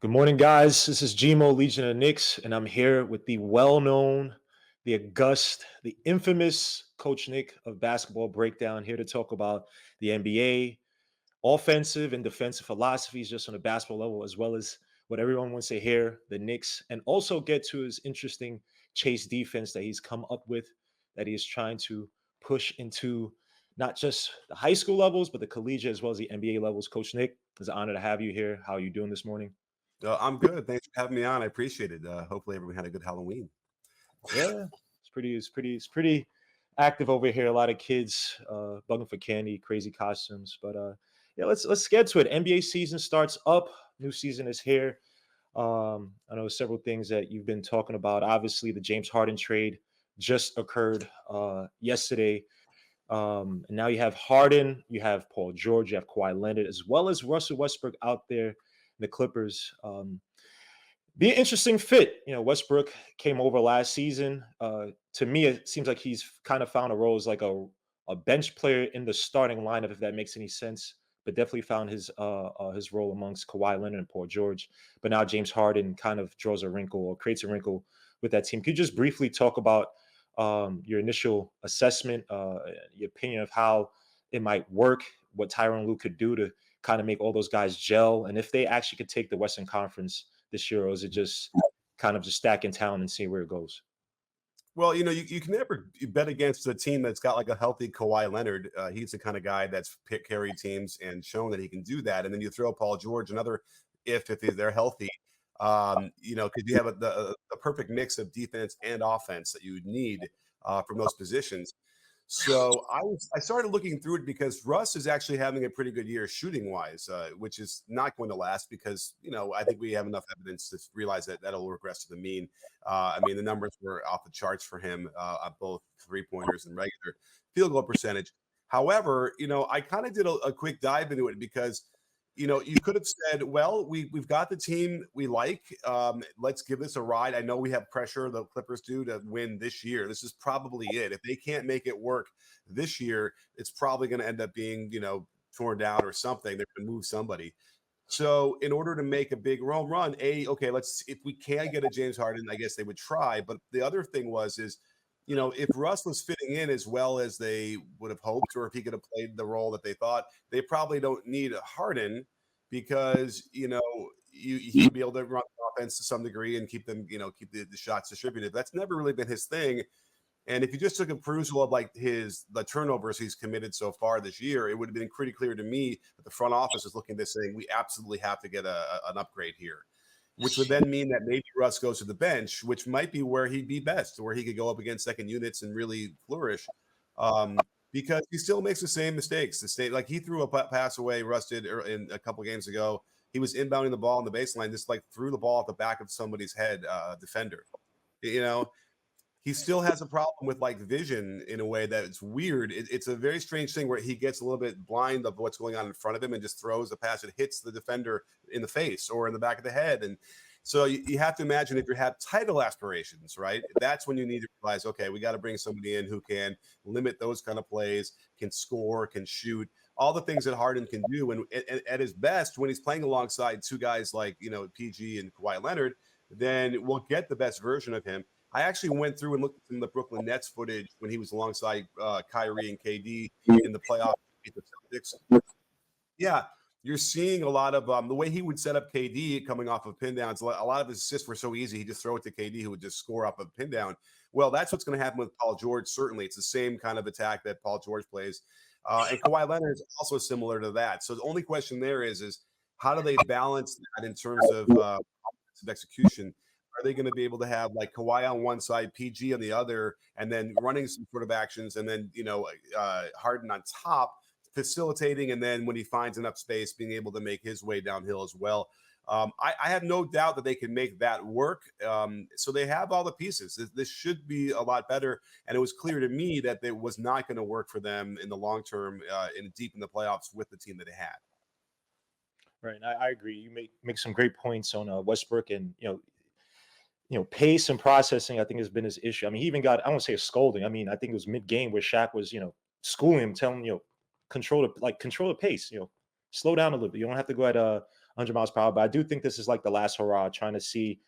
Good morning, guys. This is Gmo, Legion of Knicks, and I'm here with the well-known, the august, the infamous Coach Nick of Basketball Breakdown, here to talk about the NBA, offensive and defensive philosophies just on a basketball level, as well as what everyone wants to hear, the Knicks, and also get to his interesting chase defense that he's come up with, that he is trying to push into not just the high school levels, but the collegiate as well as the NBA levels. Coach Nick, it's an honor to have you here. How are you doing this morning? I'm good. Thanks for having me on. I appreciate it. Hopefully, everyone had a good Halloween. Yeah, it's pretty active over here. A lot of kids bugging for candy, crazy costumes. But yeah, let's get to it. NBA season starts up. New season is here. I know several things that you've been talking about. Obviously, the James Harden trade just occurred yesterday. And now you have Harden, you have Paul George, you have Kawhi Leonard, as well as Russell Westbrook out there in the Clippers. Be an interesting fit. Westbrook came over last season. To me, it seems like he's kind of found a role as like a bench player in the starting lineup, if that makes any sense. But definitely found his role amongst Kawhi Leonard and Paul George. But now James Harden kind of draws a wrinkle or creates a wrinkle with that team. Could you just briefly talk about your initial assessment, your opinion of how it might work, what Tyronn Lue could do to kind of make all those guys gel, and if they actually could take the Western Conference this year, or is it just kind of just stacking talent and see where it goes? Well, you can never bet against a team that's got like a healthy Kawhi Leonard. He's the kind of guy that's carried teams and shown that he can do that. And then you throw Paul George, another if they're healthy. Because you have the perfect mix of defense and offense that you would need from those positions. So I started looking through it because Russ is actually having a pretty good year shooting wise, which is not going to last because I think we have enough evidence to realize that that'll regress to the mean. I mean the numbers were off the charts for him at both 3 pointers and regular field goal percentage. However, I kind of did a quick dive into it because you could have said, well, we've got the team we like. Let's give this a ride. I know we have pressure, the Clippers do, to win this year. This is probably it. If they can't make it work this year, it's probably going to end up being, torn down or something. They're going to move somebody. So in order to make a big home run, okay, if we can get a James Harden, I guess they would try. But the other thing is if Russ was fitting in as well as they would have hoped, or if he could have played the role that they thought, they probably don't need a Harden because he could be able to run offense to some degree and keep them, keep the shots distributed. That's never really been his thing. And if you just took a perusal of like the turnovers he's committed so far this year, it would have been pretty clear to me that the front office is looking at this saying we absolutely have to get an upgrade here, which would then mean that maybe Russ goes to the bench, which might be where he'd be best, where he could go up against second units and really flourish. Because he still makes the same mistakes. Like he threw a pass away, Russ did in a couple games ago. He was inbounding the ball on the baseline, just like threw the ball at the back of somebody's head, defender. He still has a problem with like vision in a way that it's weird. It's a very strange thing where he gets a little bit blind of what's going on in front of him and just throws the pass that hits the defender in the face or in the back of the head. And so you have to imagine if you have title aspirations, right? That's when you need to realize, okay, we got to bring somebody in who can limit those kind of plays, can score, can shoot, all the things that Harden can do. And at his best, when he's playing alongside two guys like, PG and Kawhi Leonard, then we'll get the best version of him. I actually went through and looked at some of the Brooklyn Nets footage when he was alongside Kyrie and KD in the playoff with the Celtics. Yeah, you're seeing a lot of the way he would set up KD coming off of pin downs. A lot of his assists were so easy. He just throw it to KD, who would just score off of pin down. Well, that's what's going to happen with Paul George. Certainly, it's the same kind of attack that Paul George plays, and Kawhi Leonard is also similar to that. So the only question there is how do they balance that in terms of execution? Are they going to be able to have like Kawhi on one side, PG on the other, and then running some sort of actions, and then Harden on top, facilitating, and then when he finds enough space, being able to make his way downhill as well. I have no doubt that they can make that work. So they have all the pieces. This should be a lot better. And it was clear to me that it was not going to work for them in the long term, deep in the playoffs with the team that they had. Right, and I agree. You make some great points on Westbrook, and pace and processing, I think, has been his issue. I mean, he even got, I don't want to say a scolding. I mean, I think it was mid game where Shaq was, schooling him, telling him, control the pace, slow down a little bit. You don't have to go at 100 miles per hour. But I do think this is like the last hurrah, trying to see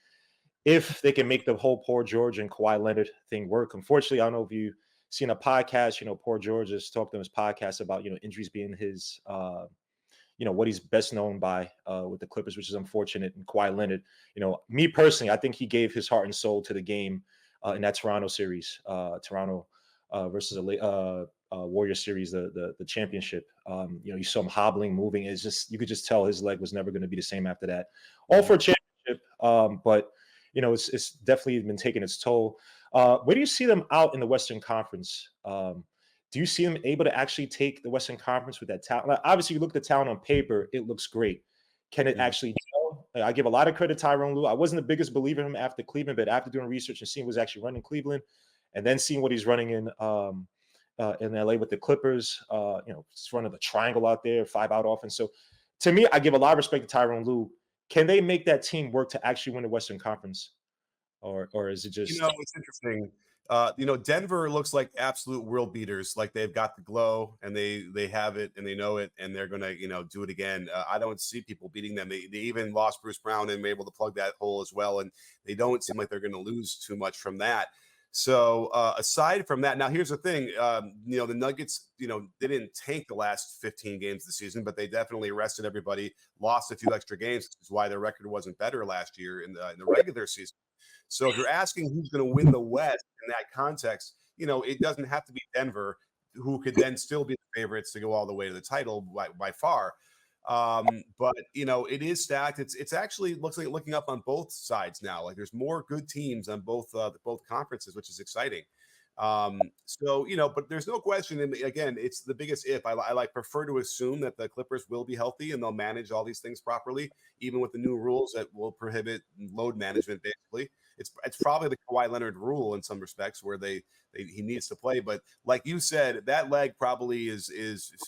if they can make the whole Paul George and Kawhi Leonard thing work. Unfortunately, I don't know if you've seen a podcast. Paul George has talked on his podcast about injuries being his what he's best known by with the Clippers, which is unfortunate. And Kawhi Leonard, me personally, I think he gave his heart and soul to the game in that Toronto series, Toronto versus Warrior series, the championship. You saw him hobbling, moving. It's just, you could just tell his leg was never going to be the same after that. All for a championship, but it's definitely been taking its toll. Where do you see them out in the Western Conference? Do you see them able to actually take the Western Conference with that talent? Like, obviously, you look at the talent on paper, it looks great. Can it actually gel? I give a lot of credit to Tyronn Lue. I wasn't the biggest believer in him after Cleveland, but after doing research and seeing what's actually running Cleveland, and then seeing what he's running in LA with the Clippers, just running the triangle out there, 5-out offense. So to me, I give a lot of respect to Tyronn Lue. Can they make that team work to actually win the Western Conference? Or is it just it's interesting. Denver looks like absolute world beaters. Like they've got the glow and they have it and they know it and they're gonna do it again. I don't see people beating them. They even lost Bruce Brown and were able to plug that hole as well, and they don't seem like they're going to lose too much from that. So aside from that, now here's the thing. The Nuggets, they didn't tank the last 15 games of the season, but they definitely rested everybody, lost a few extra games, which is why their record wasn't better last year in the regular season. So if you're asking who's going to win the West in that context, it doesn't have to be Denver, who could then still be the favorites to go all the way to the title by far. But it is stacked. It's actually looks like looking up on both sides now. Like there's more good teams on both conferences, which is exciting. But there's no question. And again, it's the biggest if. I prefer to assume that the Clippers will be healthy and they'll manage all these things properly, even with the new rules that will prohibit load management. Basically, it's probably the Kawhi Leonard rule in some respects where he needs to play. But like you said, that leg probably is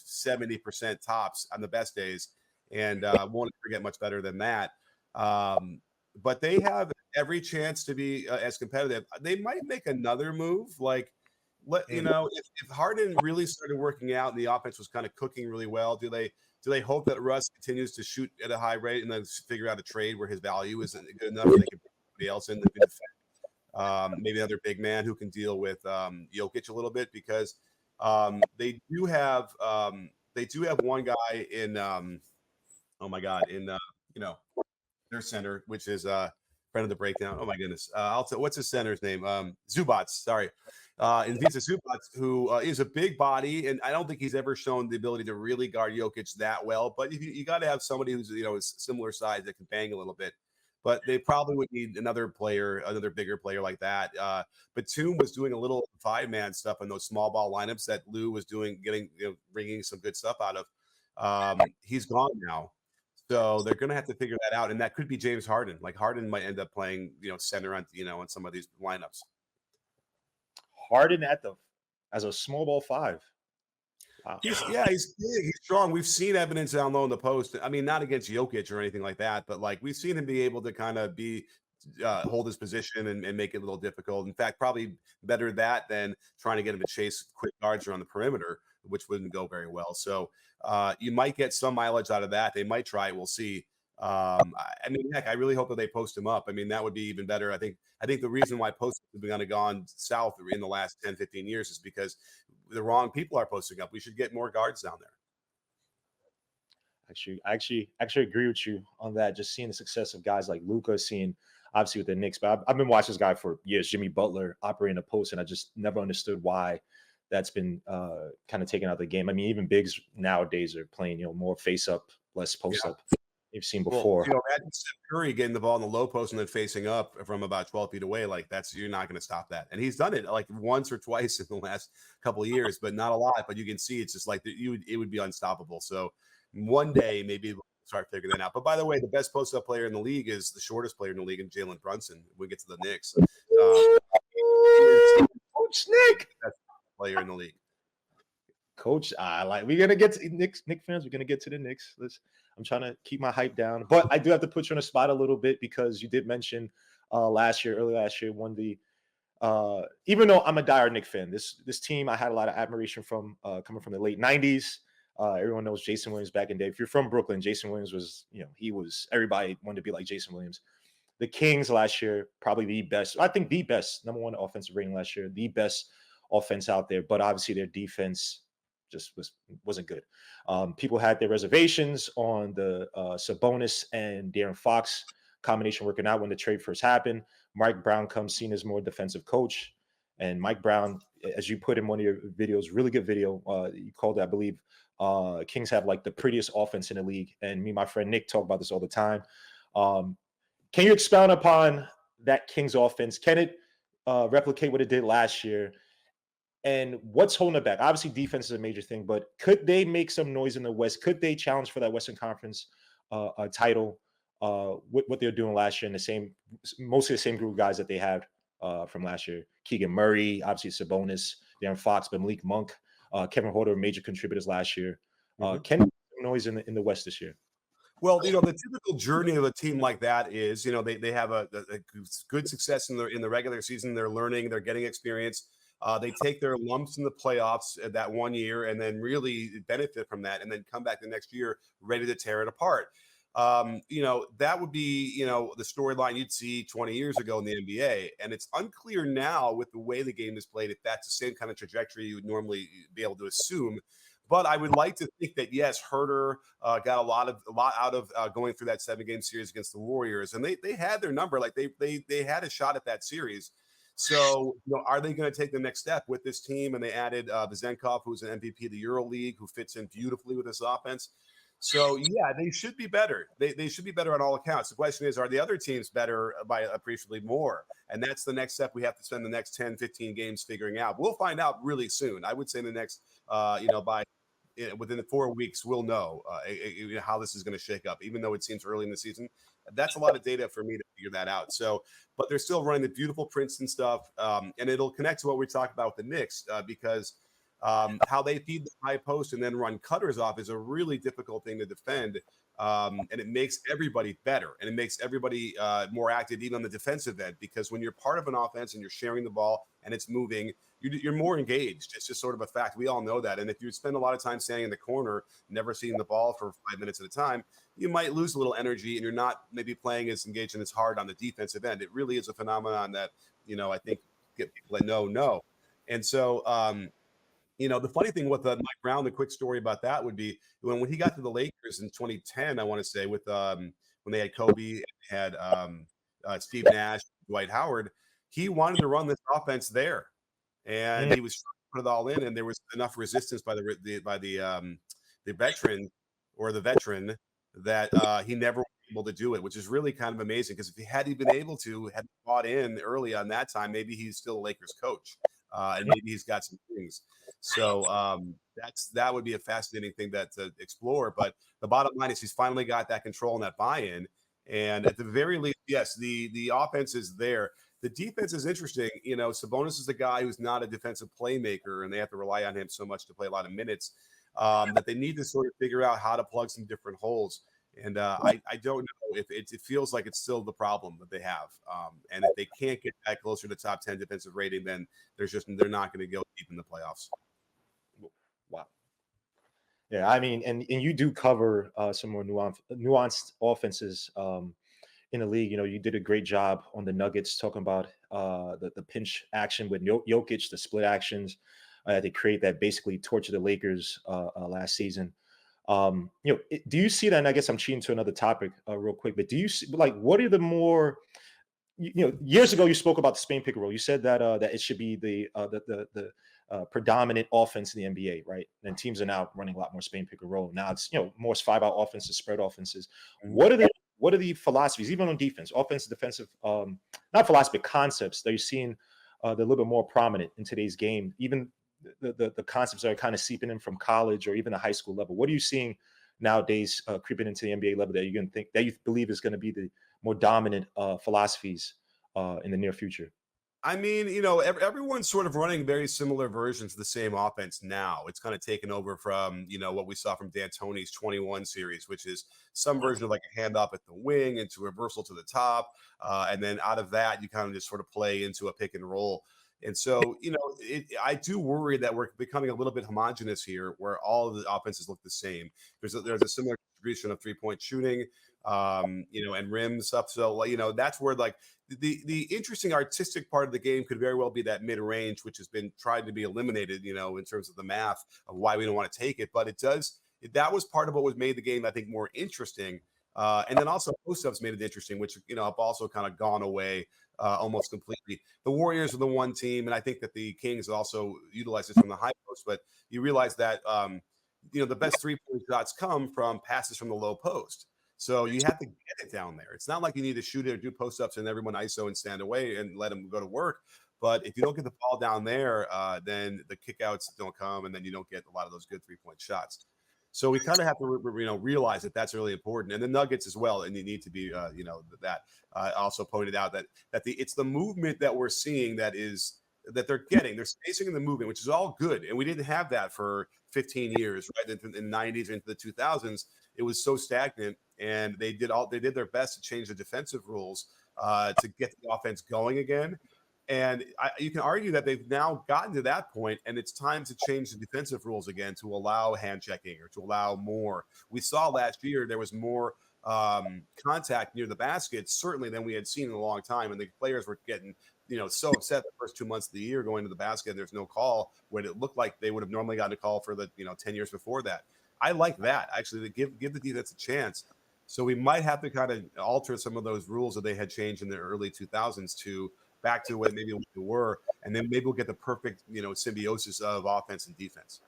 70% tops on the best days, and won't get much better than that. But they have every chance to be as competitive. They might make another move, if Harden really started working out and the offense was kind of cooking really well. Do they hope that Russ continues to shoot at a high rate and then figure out a trade where his value isn't good enough and they can put somebody else in that can defend? Maybe another big man who can deal with Jokic a little bit, because they do have one guy in their center, which is friend of the breakdown. Oh my goodness. What's his center's name? Zubats. Sorry. And Visa Zubats, who is a big body, and I don't think he's ever shown the ability to really guard Jokic that well. But you got to have somebody who's is similar size that can bang a little bit. But they probably would need another bigger player like that. Batum was doing a little 5-man stuff in those small ball lineups that Lou was doing, bringing some good stuff out of. He's gone now. So they're going to have to figure that out, and that could be James Harden. Like Harden might end up playing, center on, on some of these lineups. Harden as a small ball 5. Wow. He's big, he's strong. We've seen evidence down low in the post. I mean, not against Jokic or anything like that, but like we've seen him be able to kind of hold his position and make it a little difficult. In fact, probably better that than trying to get him to chase quick guards around the perimeter, which wouldn't go very well. So you might get some mileage out of that. They might try it. We'll see. I mean, heck, I really hope that they post him up. I mean, that would be even better. I think the reason why posts have gone south in the last 10, 15 years is because the wrong people are posting up. We should get more guards down there. Actually agree with you on that. Just seeing the success of guys like Luka, seeing obviously with the Knicks, but I've been watching this guy for years, Jimmy Butler, operating a post, and I just never understood why that's been kind of taken out of the game. I mean, even bigs nowadays are playing, more face up, less post up. You've seen before. Well, imagine Steph Curry getting the ball in the low post and then facing up from about 12 feet away. Like you're not going to stop that. And he's done it like once or twice in the last couple of years, but not a lot. But you can see it's just like it would be unstoppable. So one day maybe we'll start figuring that out. But by the way, the best post up player in the league is the shortest player in the league, in Jalen Brunson. When we get to the Knicks, Coach Nick, best player in the league. Coach, we're gonna get to Knicks fans. We're gonna get to the Knicks. I'm trying to keep my hype down, but I do have to put you on the spot a little bit because you did mention early last year, won the. Even though I'm a dire Knicks fan, this team I had a lot of admiration from coming from the late '90s. Everyone knows Jason Williams back in the day. If you're from Brooklyn, Jason Williams was, everybody wanted to be like Jason Williams. The Kings last year, probably the best, I think the best number one offensive rating last year, the best offense out there. But obviously their defense just wasn't good. People had their reservations on the Sabonis and De'Aaron Fox combination working out when the trade first happened. Mike Brown comes seen as more defensive coach. And Mike Brown, as you put in one of your videos, really good video, you called it, I believe, Kings have like the prettiest offense in the league. And me and my friend Nick talk about this all the time. Can you expound upon that Kings offense? Can it replicate what it did last year? And what's holding it back? Obviously, defense is a major thing, but could they make some noise in the West? Could they challenge for that Western Conference title with what they're doing last year and mostly the same group of guys that they had from last year? Keegan Murray, obviously Sabonis, De'Aaron Fox, but Malik Monk, Kevin Huerter, major contributors last year. Can they make some noise in the West this year? Well, the typical journey of a team like that is, they have a good success in the regular season. They're learning, they're getting experience. They take their lumps in the playoffs that one year and then really benefit from that and then come back the next year ready to tear it apart. That would be, the storyline you'd see 20 years ago in the NBA. And it's unclear now with the way the game is played if that's the same kind of trajectory you would normally be able to assume. But I would like to think that, yes, Huerter got a lot out of going through that 7-game series against the Warriors. And they had their number. Like they had a shot at that series. So, are they going to take the next step with this team? And they added Vezenkov, who's an MVP of the EuroLeague, who fits in beautifully with this offense. So, yeah, they should be better. They should be better on all accounts. The question is, are the other teams better by appreciably more? And that's the next step we have to spend the next 10, 15 games figuring out. We'll find out really soon. I would say in the next, within the 4 weeks, we'll know how this is going to shake up, even though it seems early in the season. That's a lot of data for me to figure that out. So, but they're still running the beautiful Princeton stuff. And it'll connect to what we talked about with the Knicks because how they feed the high post and then run cutters off is a really difficult thing to defend. And it makes everybody better and it makes everybody more active, even on the defensive end, because when you're part of an offense and you're sharing the ball and it's moving, you're more engaged. It's just sort of a fact. We all know that. And if you spend a lot of time standing in the corner, never seeing the ball for 5 minutes at a time, you might lose a little energy and you're not maybe playing as engaged and as hard on the defensive end. It really is a phenomenon that, I think get people that know. And so, the funny thing with Mike Brown, the quick story about that would be when he got to the Lakers in 2010, I want to say, with when they had Kobe, and had Steve Nash, Dwight Howard, he wanted to run this offense there, and he was trying to put it all in, and there was enough resistance by the veteran or the veteran that he never was able to do it, which is really kind of amazing because if had he been able to, had bought in early on that time, maybe he's still a Lakers coach. And maybe he's got some things. So that would be a fascinating thing to explore. But the bottom line is he's finally got that control and that buy-in. And at the very least, yes, the offense is there. The defense is interesting. Sabonis is a guy who's not a defensive playmaker, and they have to rely on him so much to play a lot of minutes that they need to sort of figure out how to plug some different holes. And I don't know if it feels like it's still the problem that they have. And if they can't get that closer to top 10 defensive rating, then they're not going to go deep in the playoffs. Wow. Yeah, I mean, and you do cover some more nuanced offenses in the league. You did a great job on the Nuggets talking about the pinch action with Jokic, the split actions they create that basically tortured the Lakers last season. Do you see that? And I guess I'm cheating to another topic real quick, but do you see what are the more, years ago you spoke about the Spain pick and roll. You said that that it should be the predominant offense in the NBA, right? And teams are now running a lot more Spain pick and roll. Now it's more 5-out offenses, spread offenses. What are the philosophies, even on defense, offensive, defensive, not philosophy, concepts that you're seeing they're a little bit more prominent in today's game, even the concepts that are kind of seeping in from college or even the high school level? What are you seeing nowadays creeping into the NBA level that you're going to think that you believe is going to be the more dominant philosophies in the near future? I mean, everyone's sort of running very similar versions of the same offense now. It's kind of taken over from, what we saw from D'Antoni's 21 series, which is some version of like a handoff at the wing into reversal to the top. And then out of that, you kind of just sort of play into a pick and roll. And so, I do worry that we're becoming a little bit homogenous here, where all of the offenses look the same. There's a similar distribution of 3-point shooting, and rim stuff. So, that's where like the interesting artistic part of the game could very well be that mid range, which has been tried to be eliminated, in terms of the math of why we don't want to take it. But that was part of what was made the game, I think, more interesting. And then also post-ups made it interesting, which, have also kind of gone away almost completely. The Warriors are the one team, and I think that the Kings also utilize this from the high post, but you realize that, the best 3-point shots come from passes from the low post. So you have to get it down there. It's not like you need to shoot it or do post-ups and everyone ISO and stand away and let them go to work. But if you don't get the ball down there, then the kickouts don't come, and then you don't get a lot of those good 3-point shots. So we kind of have to, realize that that's really important, and the Nuggets as well. And you need to be, that also pointed out that it's the movement that we're seeing that they're getting. They're spacing in the movement, which is all good, and we didn't have that for 15 years, right? In the 90s into the 2000s, it was so stagnant, and they did their best to change the defensive rules to get the offense going again. And you can argue that they've now gotten to that point, and it's time to change the defensive rules again to allow hand checking or to allow more. We saw last year there was more contact near the basket, certainly, than we had seen in a long time. And the players were getting, so upset the first 2 months of the year going to the basket, and there's no call when it looked like they would have normally gotten a call for the 10 years before that. I like that, actually, to give the defense a chance. So we might have to kind of alter some of those rules that they had changed in the early 2000s to back to what maybe we were, and then maybe we'll get the perfect, symbiosis of offense and defense.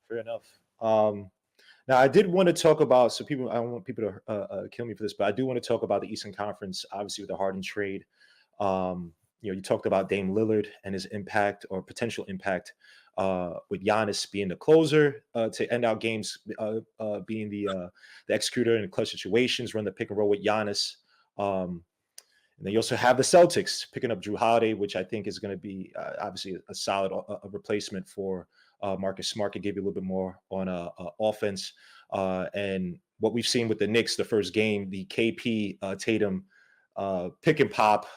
Fair enough. Now, I did want to talk about, I don't want people to kill me for this, but I do want to talk about the Eastern Conference, obviously with the Harden trade. You talked about Dame Lillard and his impact or potential impact with Giannis being the closer to end out games, being the executor in clutch situations, run the pick and roll with Giannis. And then you also have the Celtics picking up Drew Holiday, which I think is going to be obviously a solid replacement for Marcus Smart. Could give you a little bit more on offense. And what we've seen with the Knicks, the first game, the KP Tatum pick and pop,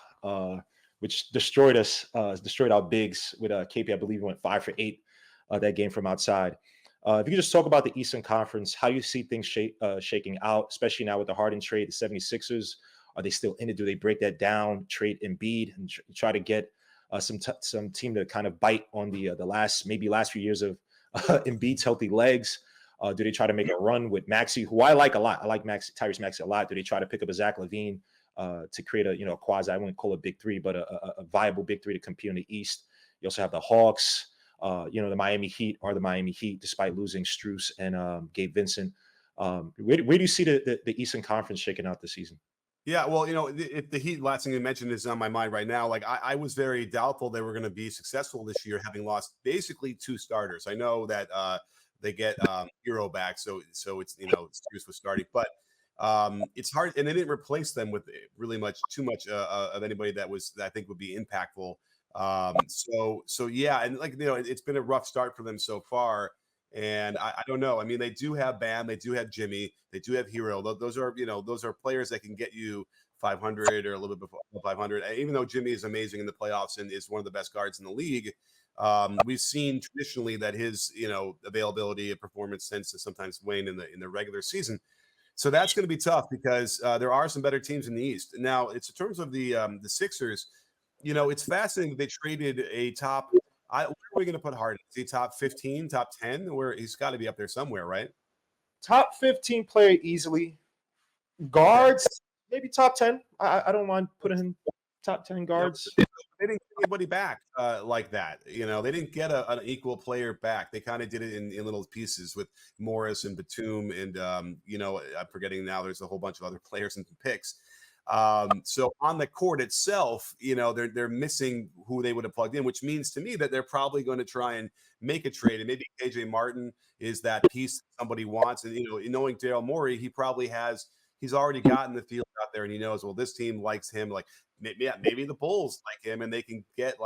which destroyed our bigs with KP. I believe he went 5 for 8 that game from outside. If you could just talk about the Eastern Conference, how you see things shaking out, especially now with the Harden trade, the 76ers. Are they still in it? Do they break that down, trade Embiid, and try to get some team to kind of bite on the last few years of Embiid's healthy legs? Do they try to make a run with Maxey, who I like a lot? I like Tyrese Maxey a lot. Do they try to pick up a Zach LaVine to create a quasi, I wouldn't call it big three, but a viable big three to compete in the East? You also have the Hawks. The Miami Heat are the Miami Heat, despite losing Strus and Gabe Vincent. Where do you see the Eastern Conference shaking out this season? Yeah, well, if the Heat, last thing you mentioned is on my mind right now. Like I was very doubtful they were going to be successful this year, having lost basically 2 starters. I know that they get Hero back, so it's Strus was starting, but it's hard, and they didn't replace them with really too much of anybody that I think would be impactful. So yeah, and it's been a rough start for them so far. And I don't know. I mean, they do have Bam, they do have Jimmy, they do have Hero. Those are players that can get you 500 or a little bit before 500. Even though Jimmy is amazing in the playoffs and is one of the best guards in the league, we've seen traditionally that his availability and performance tends to sometimes wane in the regular season. So that's going to be tough because there are some better teams in the East. Now, it's in terms of the Sixers. It's fascinating that they traded a top. Where are we going to put Harden? Is he top 15, top 10? Where he's got to be up there somewhere, right? Top 15 player easily. Guards, maybe top 10. I don't mind putting him top 10 guards. They didn't get anybody back like that. They didn't get an equal player back. They kind of did it in little pieces with Morris and Batum. And, I'm forgetting now there's a whole bunch of other players and picks. So on the court itself, they're missing who they would have plugged in, which means to me that they're probably going to try and make a trade. And maybe KJ Martin is that piece that somebody wants. And, knowing Daryl Morey, he's already gotten the field out there and he knows, well, this team likes him. Like maybe the Bulls like him and they can get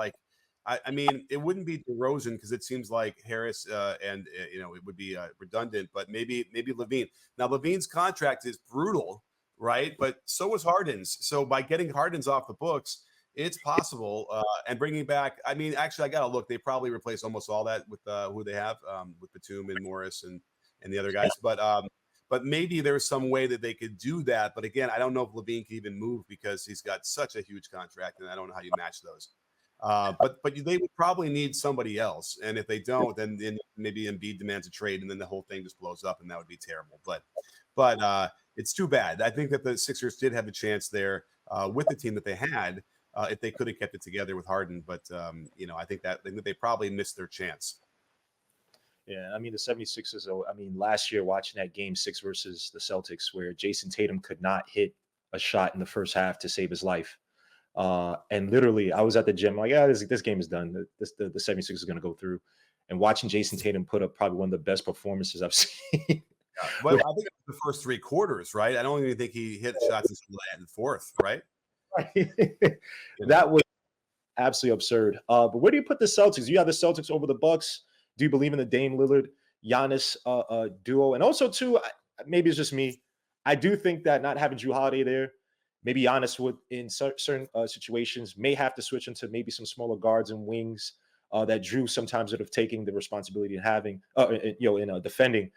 I mean, it wouldn't be DeRozan because it seems like Harris and it would be redundant, but maybe LaVine. Now LaVine's contract is brutal. Right. But so was Harden's. So by getting Harden's off the books, it's possible. And bringing back, I mean, actually, I gotta look. They probably replaced almost all that with who they have with Batum and Morris and the other guys. But maybe there's some way that they could do that. But again, I don't know if Levine can even move because he's got such a huge contract, and I don't know how you match those. But they would probably need somebody else, and if they don't, then maybe Embiid demands a trade, and then the whole thing just blows up, and that would be terrible. But it's too bad. I think that the Sixers did have a chance there with the team that they had if they could have kept it together with Harden. But I think that they probably missed their chance. Yeah, I mean, the 76ers, I mean, last year watching that game 6 versus the Celtics where Jason Tatum could not hit a shot in the first half to save his life. And literally, I was at the gym like, yeah, this game is done. The 76ers is going to go through. And watching Jason Tatum put up probably one of the best performances I've seen. Yeah. But I think it was the first 3 quarters, right? I don't even think he hit shots until the fourth, right? That was absolutely absurd. But where do you put the Celtics? You have the Celtics over the Bucks. Do you believe in the Dame Lillard, Giannis duo? And also, too, maybe it's just me. I do think that not having Jrue Holiday there, maybe Giannis would, in certain situations, may have to switch into maybe some smaller guards and wings that Jrue sometimes would have taken the responsibility of having, in defending.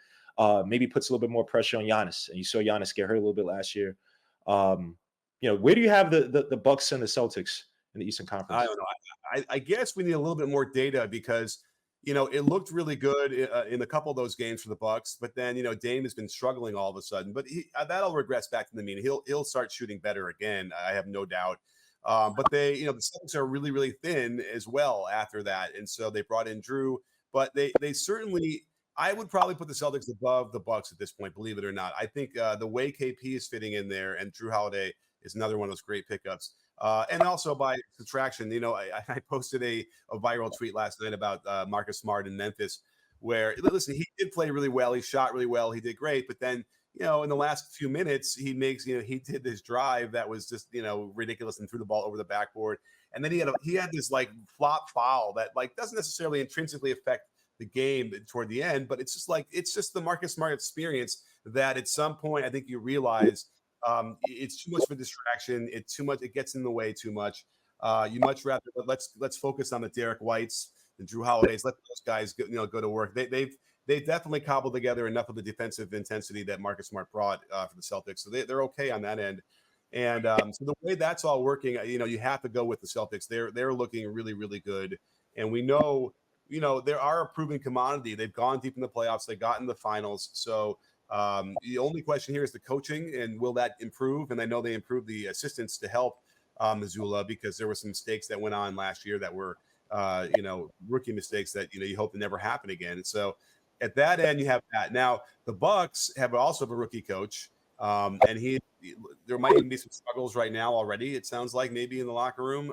Maybe puts a little bit more pressure on Giannis. And you saw Giannis get hurt a little bit last year. Where do you have the Bucks and the Celtics in the Eastern Conference? I don't know. I guess we need a little bit more data because it looked really good in a couple of those games for the Bucks, but then Dame has been struggling all of a sudden. But that'll regress back to the mean. He'll start shooting better again. I have no doubt. But the Celtics are really, really thin as well after that, and so they brought in Jrue. But they certainly, I would probably put the Celtics above the Bucks at this point, believe it or not. I think the way KP is fitting in there, and Jrue Holiday is another one of those great pickups. And also by subtraction, I posted a viral tweet last night about Marcus Smart in Memphis, where, listen, he did play really well. He shot really well. He did great. But then, in the last few minutes, he did this drive that was just, ridiculous and threw the ball over the backboard. And then he had this like flop foul that like doesn't necessarily intrinsically affect the game toward the end, but it's just the Marcus Smart experience that at some point, I think you realize it's too much of a distraction. It's too much. It gets in the way too much. You much rather let's focus on the Derek Whites, the Jrue Holidays. Let those guys go to work. They've definitely cobbled together enough of the defensive intensity that Marcus Smart brought for the Celtics, so they're okay on that end. And so the way that's all working, you have to go with the Celtics. They're looking really, really good, and we know they are a proven commodity. They've gone deep in the playoffs. They got in the finals. So. The only question here is the coaching, and will that improve? And I know they improved the assistants to help Missoula because there were some mistakes that went on last year that were, rookie mistakes that you hope to never happen again. And so at that end, you have that. Now the Bucks also have a rookie coach, and there might even be some struggles right now already. It sounds like maybe in the locker room.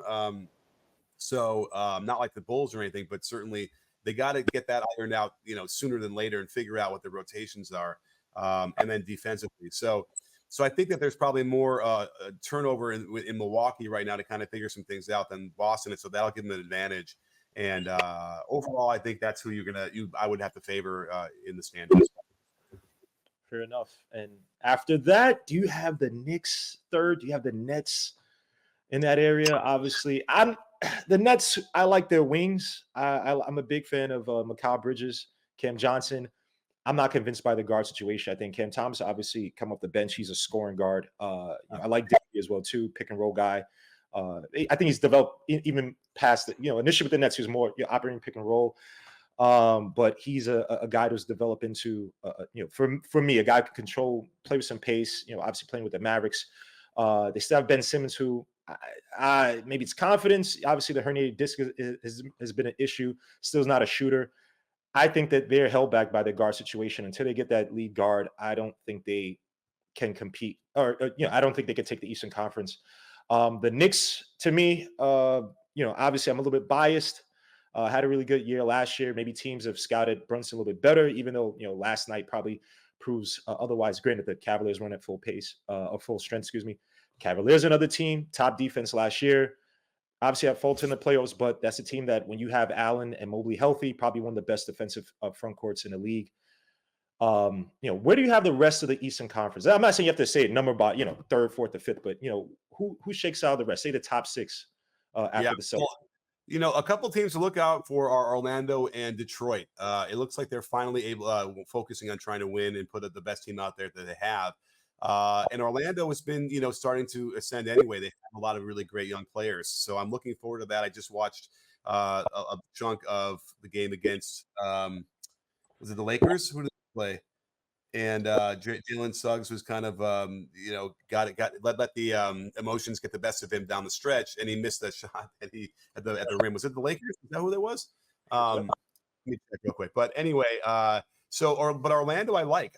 Not like the Bulls or anything, but certainly they got to get that ironed out, sooner than later and figure out what the rotations are. And then defensively. So I think that there's probably more turnover in Milwaukee right now to kind of figure some things out than Boston. And so that'll give them an advantage. And overall, I think that's who I would have to favor in the standings. Fair enough. And after that, do you have the Knicks third? Do you have the Nets in that area? Obviously, the Nets. I like their wings. I'm a big fan of Mikal Bridges, Cam Johnson. I'm not convinced by the guard situation. I think Cam Thomas obviously come off the bench. He's a scoring guard. I like Davey as well too, pick and roll guy. I think he's developed even past initially with the Nets, he was more operating pick and roll. But he's a guy who's developed into for me, a guy who can control, play with some pace. Obviously playing with the Mavericks. They still have Ben Simmons, who maybe it's confidence. Obviously, the herniated disc has been an issue. Still is not a shooter. I think that they're held back by the guard situation until they get that lead guard. I don't think they can compete, or I don't think they could take the Eastern Conference. The Knicks, to me, obviously I'm a little bit biased. Had a really good year last year. Maybe teams have scouted Brunson a little bit better, even though last night probably proves otherwise. Granted, the Cavaliers run at full pace, or full strength. Excuse me. Cavaliers, another team, top defense last year. Obviously, have faults in the playoffs, but that's a team that when you have Allen and Mobley healthy, probably one of the best defensive front courts in the league. Where do you have the rest of the Eastern Conference? I'm not saying you have to say it number by, third, fourth, or fifth, but who shakes out the rest? Say the top 6 after the Celtics. Well, a couple teams to look out for are Orlando and Detroit. It looks like they're finally able, focusing on trying to win and put the best team out there that they have. And Orlando has been, starting to ascend anyway. They have a lot of really great young players. So I'm looking forward to that. I just watched a chunk of the game against, was it the Lakers? Who did they play? And Jalen Suggs was kind of, let the emotions get the best of him down the stretch, and he missed that shot at the rim. Was it the Lakers? Is that who that was? Let me check real quick. But anyway, but Orlando, I like.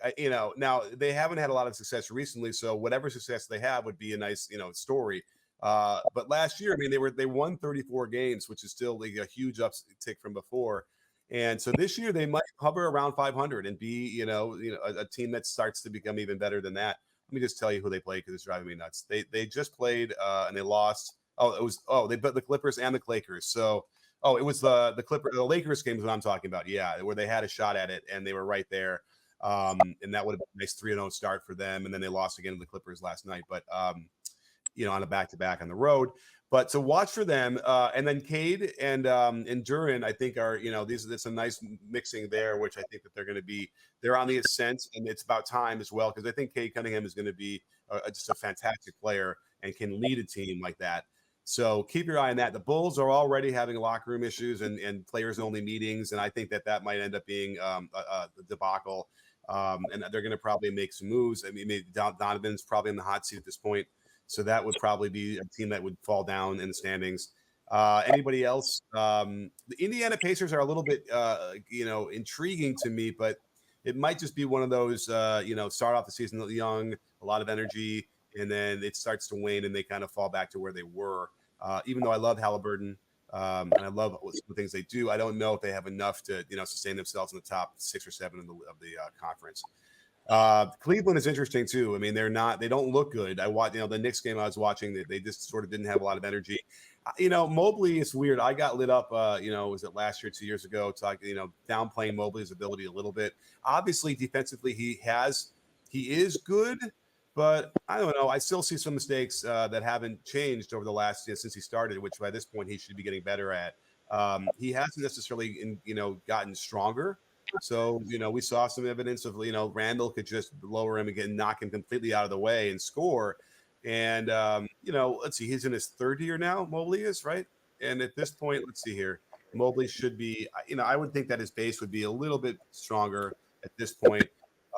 Now they haven't had a lot of success recently, so whatever success they have would be a nice, story. But last year, I mean, they won 34 games, which is still like a huge uptick from before. And so this year they might hover around 500 and be, a team that starts to become even better than that. Let me just tell you who they played because it's driving me nuts. They just played and they lost. They bet the Clippers and the Lakers. So it was the Lakers game is what I'm talking about. Yeah, where they had a shot at it and they were right there. And that would have been a nice 3-0 start for them. And then they lost again to the Clippers last night. But on a back-to-back on the road. But to watch for them, and then Cade and Duran, I think are, it's a nice mixing there, which I think that they're on the ascent, and it's about time as well, because I think Cade Cunningham is going to be just a fantastic player and can lead a team like that. So keep your eye on that. The Bulls are already having locker room issues and players-only meetings, and I think that might end up being a debacle, and they're going to probably make some moves. I mean, maybe Donovan's probably in the hot seat at this point. So that would probably be a team that would fall down in the standings. Anybody else? The Indiana Pacers are a little bit, intriguing to me, but it might just be one of those, start off the season young, a lot of energy, and then it starts to wane and they kind of fall back to where they were. Even though I love Halliburton and I love some of the things they do, I don't know if they have enough to, sustain themselves in the top 6 or 7 of the conference. Cleveland is interesting too. I mean, they don't look good. I watched, the Knicks game I was watching, they just sort of didn't have a lot of energy. Mobley is weird. I got lit up, was it last year, 2 years ago, downplaying Mobley's ability a little bit. Obviously, defensively, he is good, but I don't know. I still see some mistakes that haven't changed over the last since he started, which by this point he should be getting better at. He hasn't necessarily, gotten stronger. So, we saw some evidence of, Randle could just lower him and knock him completely out of the way and score. And, let's see, he's in his 3rd year now. Mobley is, right? And at this point, let's see here. Mobley should be, I would think that his base would be a little bit stronger at this point.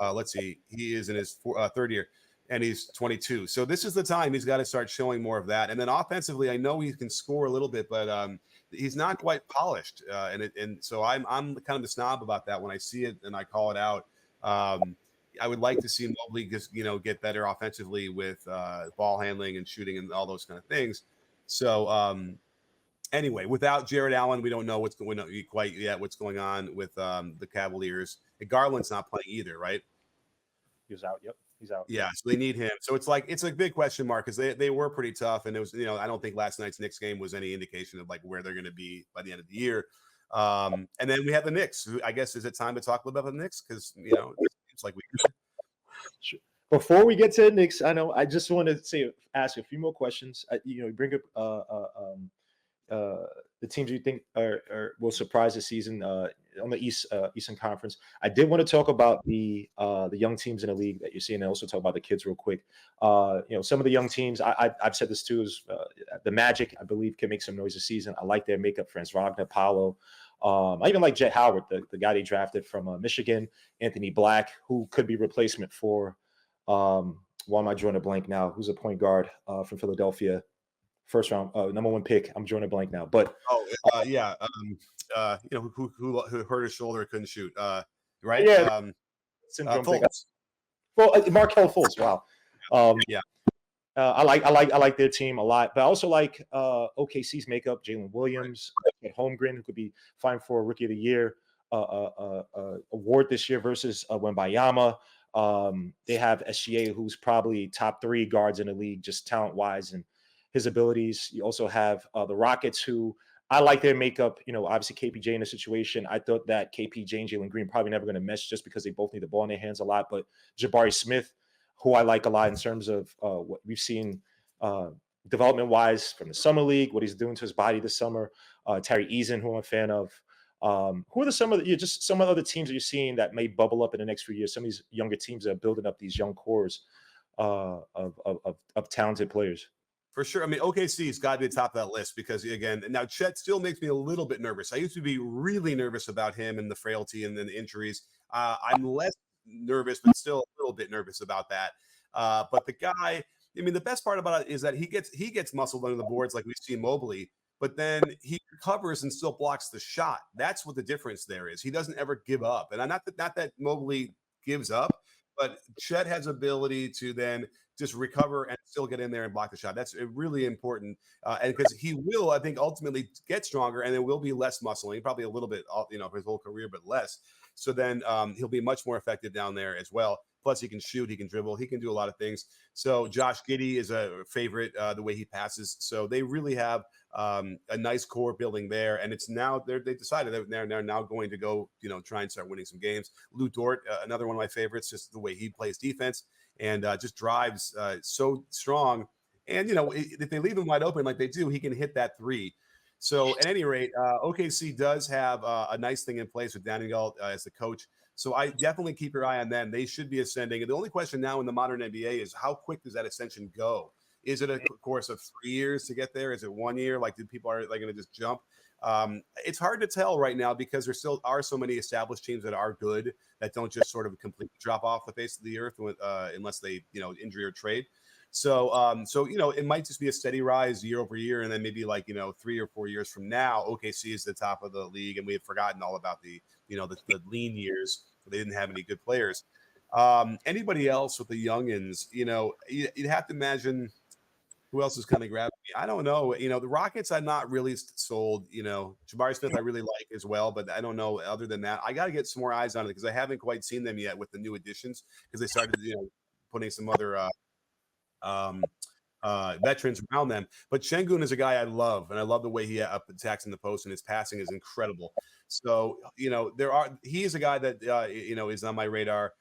Let's see, he is in his 3rd year and he's 22. So this is the time he's got to start showing more of that. And then offensively, I know he can score a little bit, but he's not quite polished. And so I'm kind of the snob about that when I see it and I call it out. I would like to see Mobley just, get better offensively with ball handling and shooting and all those kind of things. So anyway, without Jared Allen, we don't know what's going on quite yet. What's going on with the Cavaliers? And Garland's not playing either, right? He's out. Yep, he's out. Yeah, so they need him. So it's a big question mark because they were pretty tough, and it was I don't think last night's Knicks game was any indication of like where they're going to be by the end of the year. And then we have the Knicks. Who, I guess, is it time to talk a little bit about the Knicks because it's like we. Sure. Before we get to the Knicks, I know I just want to ask a few more questions. Bring up the teams you think will surprise this season on the Eastern Conference. I did want to talk about the young teams in the league that you're seeing, and also talk about the kids real quick. Some of the young teams, I've said this too, is the Magic, I believe, can make some noise this season. I like their makeup friends, Wagner, Paolo. I even like Jet Howard, the guy they drafted from Michigan, Anthony Black, who could be replacement for, why am I drawing a blank now? Who's a point guard from Philadelphia? First round, number 1 pick. I'm drawing a blank now, but who hurt his shoulder, couldn't shoot, right? Yeah, syndrome thing. Well, Markelle Fultz. Wow. Yeah. I like their team a lot, but I also like OKC's makeup. Jalen Williams, Holmgren, who could be fine for a Rookie of the Year award this year versus Wembenyama. They have SGA, who's probably top 3 guards in the league, just talent wise and his abilities. You also have the Rockets, who I like their makeup. Obviously KPJ in the situation. I thought that KPJ and Jalen Green probably never going to mesh just because they both need the ball in their hands a lot. But Jabari Smith, who I like a lot in terms of what we've seen development wise from the summer league, what he's doing to his body this summer. Terry Eason, who I'm a fan of. Who are some of the just some of the other teams that you're seeing that may bubble up in the next few years? Some of these younger teams that are building up these young cores of talented players. For sure. I mean, OKC's got to be top of that list because, again, now Chet still makes me a little bit nervous. I used to be really nervous about him and the frailty and then the injuries. I'm less nervous, but still a little bit nervous about that. But the guy, I mean, the best part about it is that he gets muscled under the boards like we've seen Mobley, but then he recovers and still blocks the shot. That's what the difference there is. He doesn't ever give up. And not that Mobley gives up, but Chet has ability to then just recover and still get in there and block the shot. That's really important. And because he will, I think, ultimately get stronger and there will be less muscling, probably a little bit, for his whole career, but less. So then he'll be much more effective down there as well. Plus, he can shoot, he can dribble, he can do a lot of things. So Josh Giddey is a favorite, the way he passes. So they really have a nice core building there. And it's now they decided that they're now going to go, try and start winning some games. Lou Dort, another one of my favorites, just the way he plays defense and just drives so strong. And, if they leave him wide open like they do, he can hit that three. So at any rate, OKC does have a nice thing in place with Daniel as the coach. So I definitely keep your eye on them. They should be ascending. And the only question now in the modern NBA is how quick does that ascension go? Is it a course of 3 years to get there? Is it 1 year? Like, people are going to just jump? It's hard to tell right now because there still are so many established teams that are good that don't just sort of completely drop off the face of the earth unless they, injury or trade. So, it might just be a steady rise year over year. And then maybe 3 or 4 years from now, OKC is the top of the league. And we have forgotten all about the lean years. They didn't have any good players. Anybody else with the youngins, you'd have to imagine who else is kind of grabbing me. I don't know. The Rockets, I'm not really sold. Jabari Smith, I really like as well, but I don't know. Other than that, I got to get some more eyes on it because I haven't quite seen them yet with the new additions because they started, putting some other veterans around them. But Şengün is a guy I love, and I love the way he attacks in the post, and his passing is incredible. So, he is a guy that, is on my radar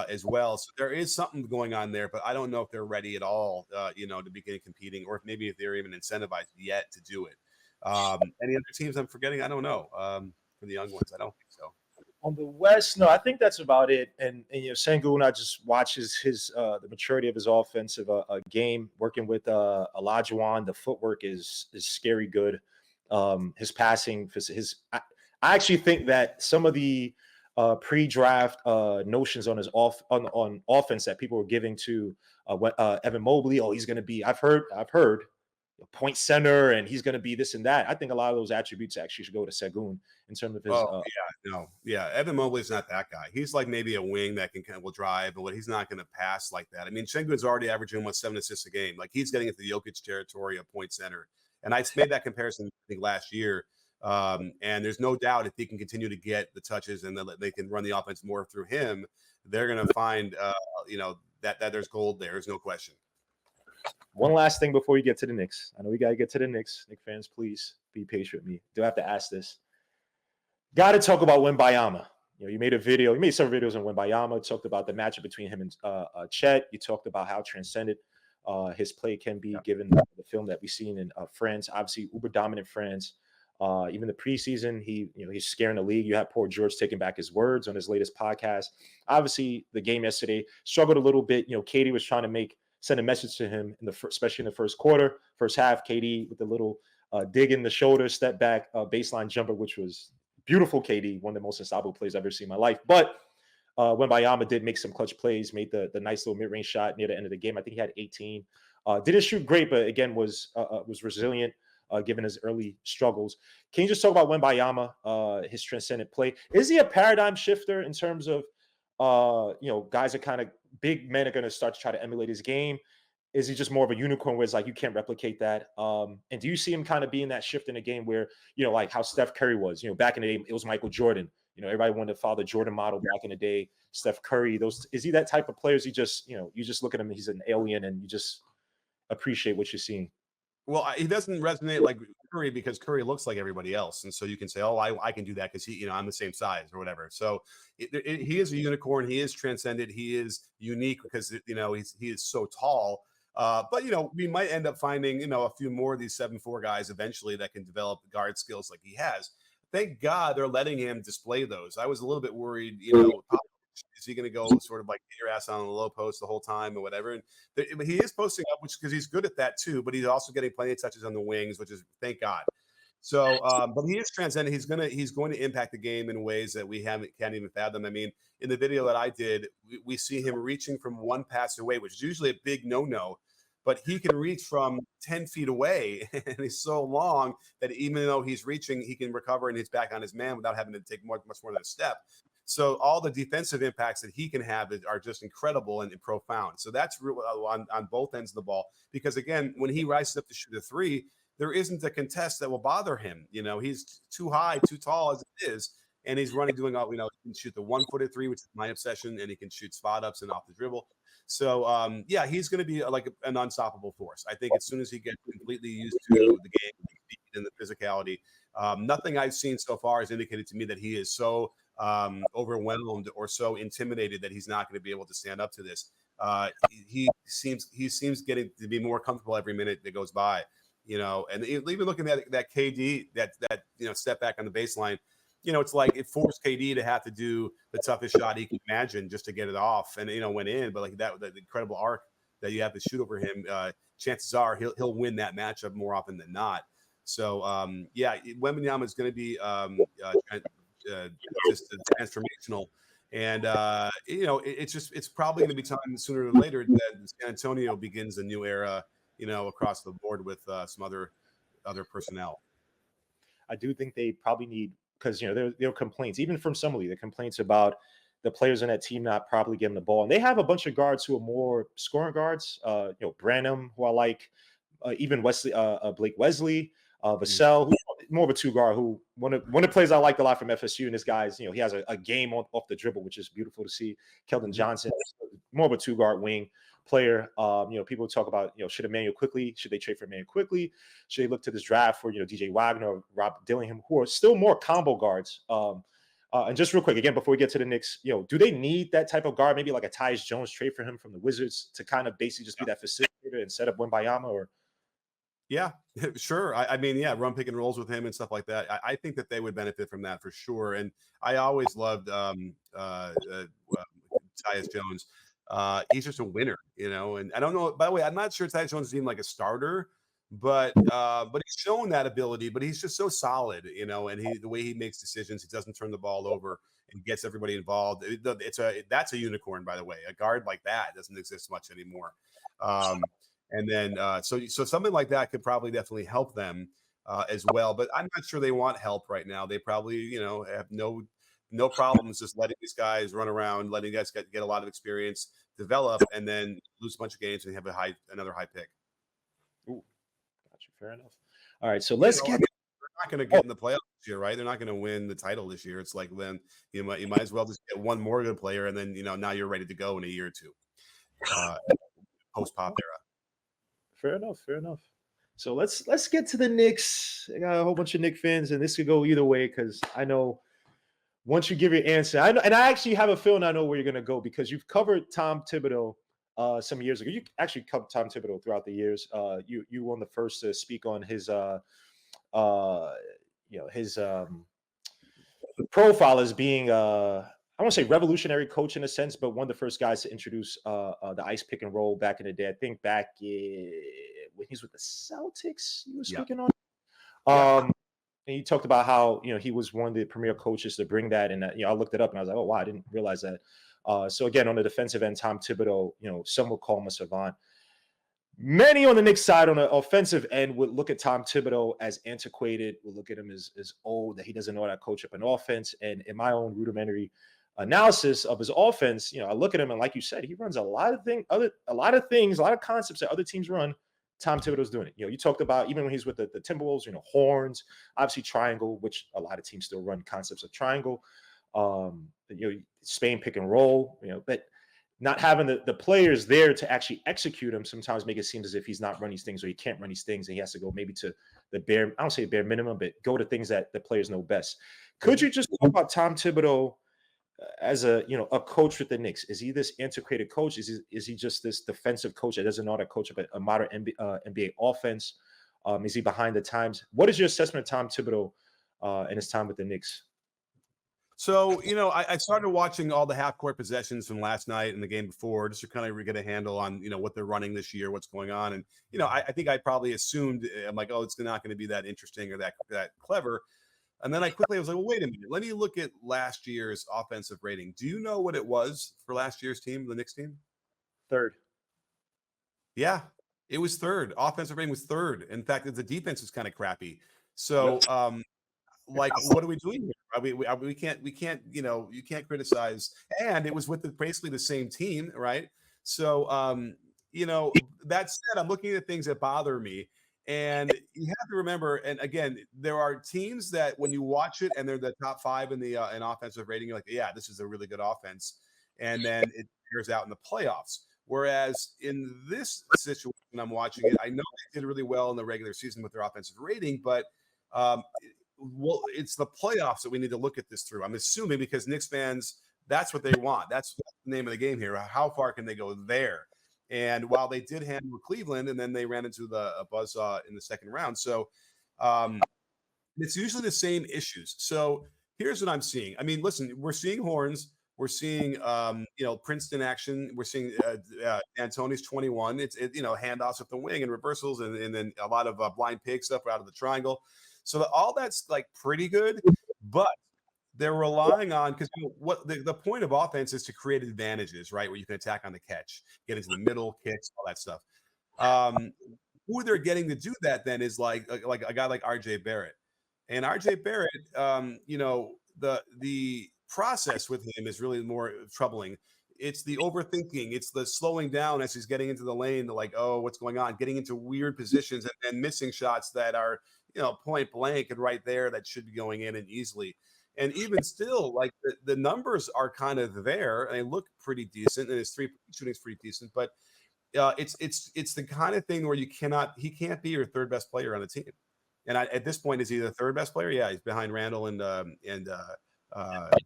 as well. So there is something going on there, but I don't know if they're ready at all, to begin competing, or maybe if they're even incentivized yet to do it. Any other teams I'm forgetting? I don't know. For the young ones, I don't think so. On the West, no, I think that's about it. And Şengün, I just watches his the maturity of his offensive game, working with Olajuwon. The footwork is scary good. His passing, I actually think that some of the pre-draft notions on his on offense that people were giving to Evan Mobley, he's going to be. I've heard point center, and he's going to be this and that. I think a lot of those attributes actually should go to Şengün in terms of his. Evan Mobley's not that guy. He's like maybe a wing that will drive, but he's not going to pass like that. I mean, Şengün's already averaging almost 7 assists a game. Like, he's getting into the Jokic territory of point center. And I made that comparison, I think, last year. And there's no doubt if he can continue to get the touches and they can run the offense more through him, they're going to find, that there's gold there. There's no question. One last thing before we get to the Knicks. I know we got to get to the Knicks. Knicks fans, please be patient with me. Do I have to ask this? Got to talk about Wembenyama. You made some videos on Wembenyama, talked about the matchup between him and Chet. You talked about how transcendent his play can be given the film that we've seen in France. Obviously, uber dominant France. Even the preseason, he's scaring the league. You have poor George taking back his words on his latest podcast. Obviously, the game yesterday struggled a little bit. Katie was trying to send a message to him especially in the first quarter, first half. Katie with the little dig in the shoulder, step back, baseline jumper, which was beautiful. Katie, one of the most unstoppable plays I've ever seen in my life. But Wembenyama did make some clutch plays, made the nice little mid-range shot near the end of the game. I think he had 18. Didn't shoot great, but again was resilient given his early struggles. Can you just talk about Wembenyama, his transcendent play? Is he a paradigm shifter in terms of guys are kind of big men are going to start to try to emulate his game? Is he just more of a unicorn where it's like you can't replicate that? And do you see him kind of being that shift in the game where, like how Steph Curry was, back in the day, it was Michael Jordan. Everybody wanted to follow the Jordan model back in the day. Steph Curry, is he that type of player? Is he just, you just look at him, he's an alien and you just appreciate what you're seeing? Well, he doesn't resonate like Curry because Curry looks like everybody else. And so you can say, I can do that because I'm the same size or whatever. So he is a unicorn. He is transcendent. He is unique because, he is so tall. But, we might end up finding, a few more of these 7'4" guys eventually that can develop guard skills like he has. Thank God they're letting him display those. I was a little bit worried, is he going to go sort of like get your ass on the low post the whole time or whatever? And but he is posting up, which because he's good at that too. But he's also getting plenty of touches on the wings, which is thank God. So, but he is transcendent. He's going to impact the game in ways that we can't even fathom. I mean, in the video that I did, we see him reaching from one pass away, which is usually a big no-no. But he can reach from 10 feet away, and he's so long that even though he's reaching, he can recover and he's back on his man without having to take much more than a step. So all the defensive impacts that he can have are just incredible and profound. So that's real on both ends of the ball. Because again, when he rises up to shoot a three, there isn't a contest that will bother him. He's too high, too tall as it is. And he's doing all, he can shoot the 1-footed three, which is my obsession, and he can shoot spot ups and off the dribble. So, he's going to be like an unstoppable force. I think as soon as he gets completely used to the game and the physicality, nothing I've seen so far has indicated to me that he is so overwhelmed or so intimidated that he's not going to be able to stand up to this. He seems getting to be more comfortable every minute that goes by, and even looking at that KD, that step back on the baseline, it's like it forced KD to have to do the toughest shot he can imagine just to get it off, and went in. But like that incredible arc that you have to shoot over him, chances are he'll win that matchup more often than not. So Wembenyama is going to be just transformational, and it's probably going to be time sooner or later that San Antonio begins a new era, across the board with some other personnel. I do think they probably need, because there are complaints even from some league, the complaints about the players in that team not probably getting the ball, and they have a bunch of guards who are more scoring guards. Branham, who I like, even Blake Wesley, Vassell, who's more of a two guard. Who one of the players I liked a lot from FSU, and this guy's he has a game off the dribble, which is beautiful to see. Keldon Johnson, more of a two guard wing player. People talk about should Emmanuel Quickly, should they trade for Emmanuel Quickly? Should they look to this draft for DJ Wagner or Rob Dillingham, who are still more combo guards? And just real quick, again, before we get to the Knicks, do they need that type of guard? Maybe like a Tyus Jones, trade for him from the Wizards to kind of basically just be that facilitator instead of Wembenyama? Or yeah, sure. I mean, run pick and rolls with him and stuff like that. I think that they would benefit from that for sure. And I always loved Tyus Jones. He's just a winner, and I don't know, by the way, I'm not sure Tyus Jones is even like a starter, but he's shown that ability, but he's just so solid, and the way he makes decisions, he doesn't turn the ball over and gets everybody involved. That's a unicorn, by the way. A guard like that doesn't exist much anymore. And then so something like that could probably definitely help them as well, but I'm not sure they want help right now. They probably, have no problems just letting these guys run around, letting guys get a lot of experience, develop, and then lose a bunch of games and have another high pick. Ooh, gotcha. Fair enough. All right, so let's get. They're not going to get in the playoffs this year, right? They're not going to win the title this year. It's like then you might as well just get one more good player, and then now you're ready to go in a year or two. Post pop era. Fair enough. So let's get to the Knicks. I got a whole bunch of Knicks fans, and this could go either way because I know. Once you give your answer, I actually have a feeling I know where you're going to go because you've covered Tom Thibodeau some years ago. You actually covered Tom Thibodeau throughout the years. You were one of the first to speak on his his profile as being I won't say revolutionary coach in a sense, but one of the first guys to introduce the ice pick and roll back in the day. I think back when he's with the Celtics, he was speaking on. And you talked about how he was one of the premier coaches to bring that, and I looked it up and I was like, oh wow, I didn't realize that. So again, on the defensive end, Tom Thibodeau, some would call him a savant. Many on the Knicks side, on the offensive end, would look at Tom Thibodeau as antiquated. Would look at him as old, that he doesn't know how to coach up an offense. And in my own rudimentary analysis of his offense, I look at him and, like you said, he runs a lot of concepts that other teams run. Tom Thibodeau's doing it. You talked about even when he's with the Timberwolves, horns, obviously triangle, which a lot of teams still run concepts of triangle. Spain pick and roll, but not having the players there to actually execute them sometimes make it seem as if he's not running these things or he can't run these things and he has to go maybe to the bare, I don't say bare minimum, but go to things that the players know best. Could you just talk about Tom Thibodeau as a a coach with the Knicks? Is he this antiquated coach? Is he just this defensive coach that doesn't know how to coach a modern NBA offense? Is he behind the times? What is your assessment of Tom Thibodeau and his time with the Knicks? So, I started watching all the half court possessions from last night and the game before, just to kind of get a handle on, what they're running this year, what's going on. And, I think I probably assumed, I'm like, oh, it's not going to be that interesting or that clever. And then I was like, well, wait a minute. Let me look at last year's offensive rating. Do you know what it was for last year's team, the Knicks team? Third. Yeah, it was third. Offensive rating was third. In fact, the defense was kind of crappy. So, like, what are we doing here? We can't, you can't criticize. And it was with basically the same team, right? So, that said, I'm looking at things that bother me. And you have to remember, and again, there are teams that when you watch it and they're the top 5 in the in offensive rating, you're like, yeah, this is a really good offense. And then it figures out in the playoffs. Whereas in this situation, I'm watching it, I know they did really well in the regular season with their offensive rating, but well, it's the playoffs that we need to look at this through. I'm assuming because Knicks fans, that's what they want. That's the name of the game here. How far can they go there? And while they did handle Cleveland, and then they ran into a buzzsaw in the second round. So it's usually the same issues. So here's what I'm seeing. I mean, listen, we're seeing horns. We're seeing, Princeton action. We're seeing D'Antoni's 21. It's handoffs up the wing and reversals, and then a lot of blind pig stuff out of the triangle. So all that's like pretty good, but they're relying on because what the point of offense is to create advantages, right? Where you can attack on the catch, get into the middle, kicks, all that stuff. Who they're getting to do that then is like a guy like RJ Barrett, and RJ Barrett, the process with him is really more troubling. It's the overthinking. It's the slowing down as he's getting into the lane. Like, oh, what's going on? Getting into weird positions and missing shots that are, point blank and right there that should be going in and easily. And even still, like the numbers are kind of there and they look pretty decent. And his 3-point shooting is pretty decent, but it's the kind of thing where he can't be your third best player on the team. And at this point, is he the third best player? Yeah, he's behind Randle and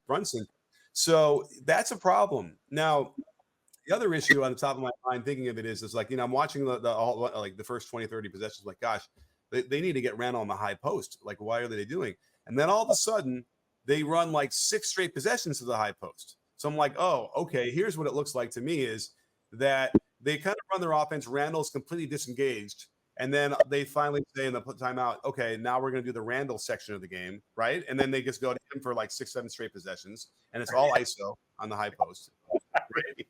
Brunson. So that's a problem. Now, the other issue on the top of my mind, thinking of it is like, I'm watching the first 20, 30 possessions, like, gosh, they need to get Randle on the high post. Like, why are they doing? And then all of a sudden, they run like 6 straight possessions to the high post. So I'm like, oh, okay, here's what it looks like to me is that they kind of run their offense. Randle's completely disengaged. And then they finally say in the timeout, okay, now we're going to do the Randle section of the game, right? And then they just go to him for like 6, 7 straight possessions, and it's all ISO on the high post, right?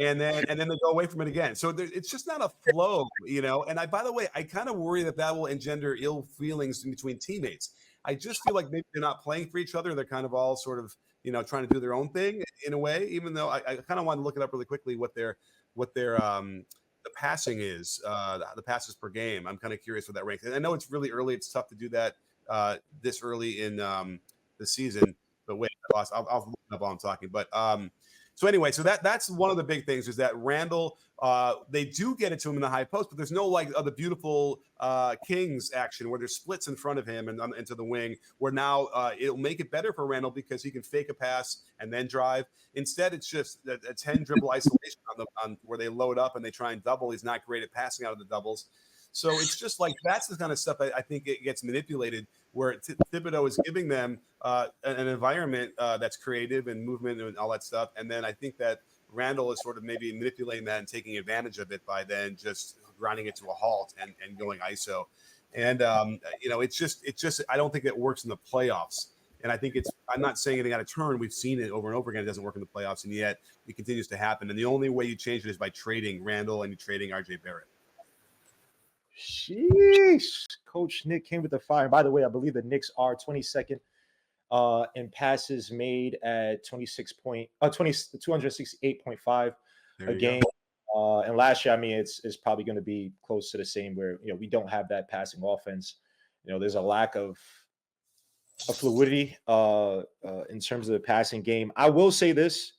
And then they go away from it again. So it's just not a flow, And by the way, I kind of worry that will engender ill feelings between teammates. I just feel like maybe they're not playing for each other. They're kind of all sort of, trying to do their own thing in a way. Even though I kind of want to look it up really quickly what their the passing is, the passes per game. I'm kind of curious what that ranks. And I know it's really early. It's tough to do that this early in the season. But wait, I'll look it up while I'm talking. But so anyway, so that's one of the big things is that Randle, they do get it to him in the high post, but there's no like the beautiful Kings action where there's splits in front of him and into the wing where now it'll make it better for Randle because he can fake a pass and then drive. Instead, it's just a 10 dribble isolation on where they load up and they try and double. He's not great at passing out of the doubles. So it's just like that's the kind of stuff I think it gets manipulated where Thibodeau is giving them an environment that's creative and movement and all that stuff. And then I think that Randle is sort of maybe manipulating that and taking advantage of it by then just grinding it to a halt and going ISO. And, it's just I don't think it works in the playoffs. And I think I'm not saying anything out of turn. We've seen it over and over again. It doesn't work in the playoffs. And yet it continues to happen. And the only way you change it is by trading Randle and trading RJ Barrett. Sheesh. Coach Nick came with the fire. By the way, I believe the Knicks are 22nd in passes made at 268.5 a game. And last year, I mean, it's probably going to be close to the same where, we don't have that passing offense. There's a lack of fluidity in terms of the passing game. I will say this,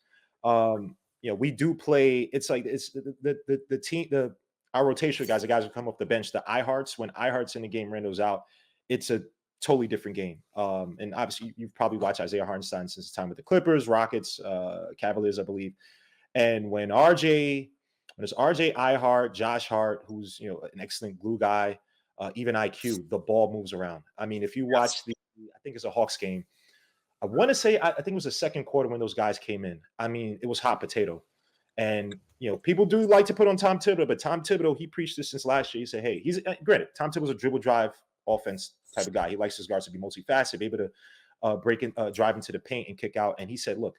we do play. It's like it's the team, our rotational guys, the guys who come off the bench, the iHearts. When iHeart's in the game, Randall's out. It's a totally different game. And obviously, you've probably watched Isaiah Hartenstein since his time with the Clippers, Rockets, Cavaliers, I believe. And when there's RJ iHeart, Josh Hart, who's an excellent glue guy, even IQ, the ball moves around. I mean, if you watch I think it's a Hawks game. I want to say I think it was the second quarter when those guys came in. I mean, it was hot potato. And people do like to put on Tom Thibodeau, but Tom Thibodeau, he preached this since last year. He said, "Hey, he's granted, Tom Thibodeau's a dribble drive offense type of guy. He likes his guards to be multifaceted, be able to drive into the paint and kick out." And he said, "Look,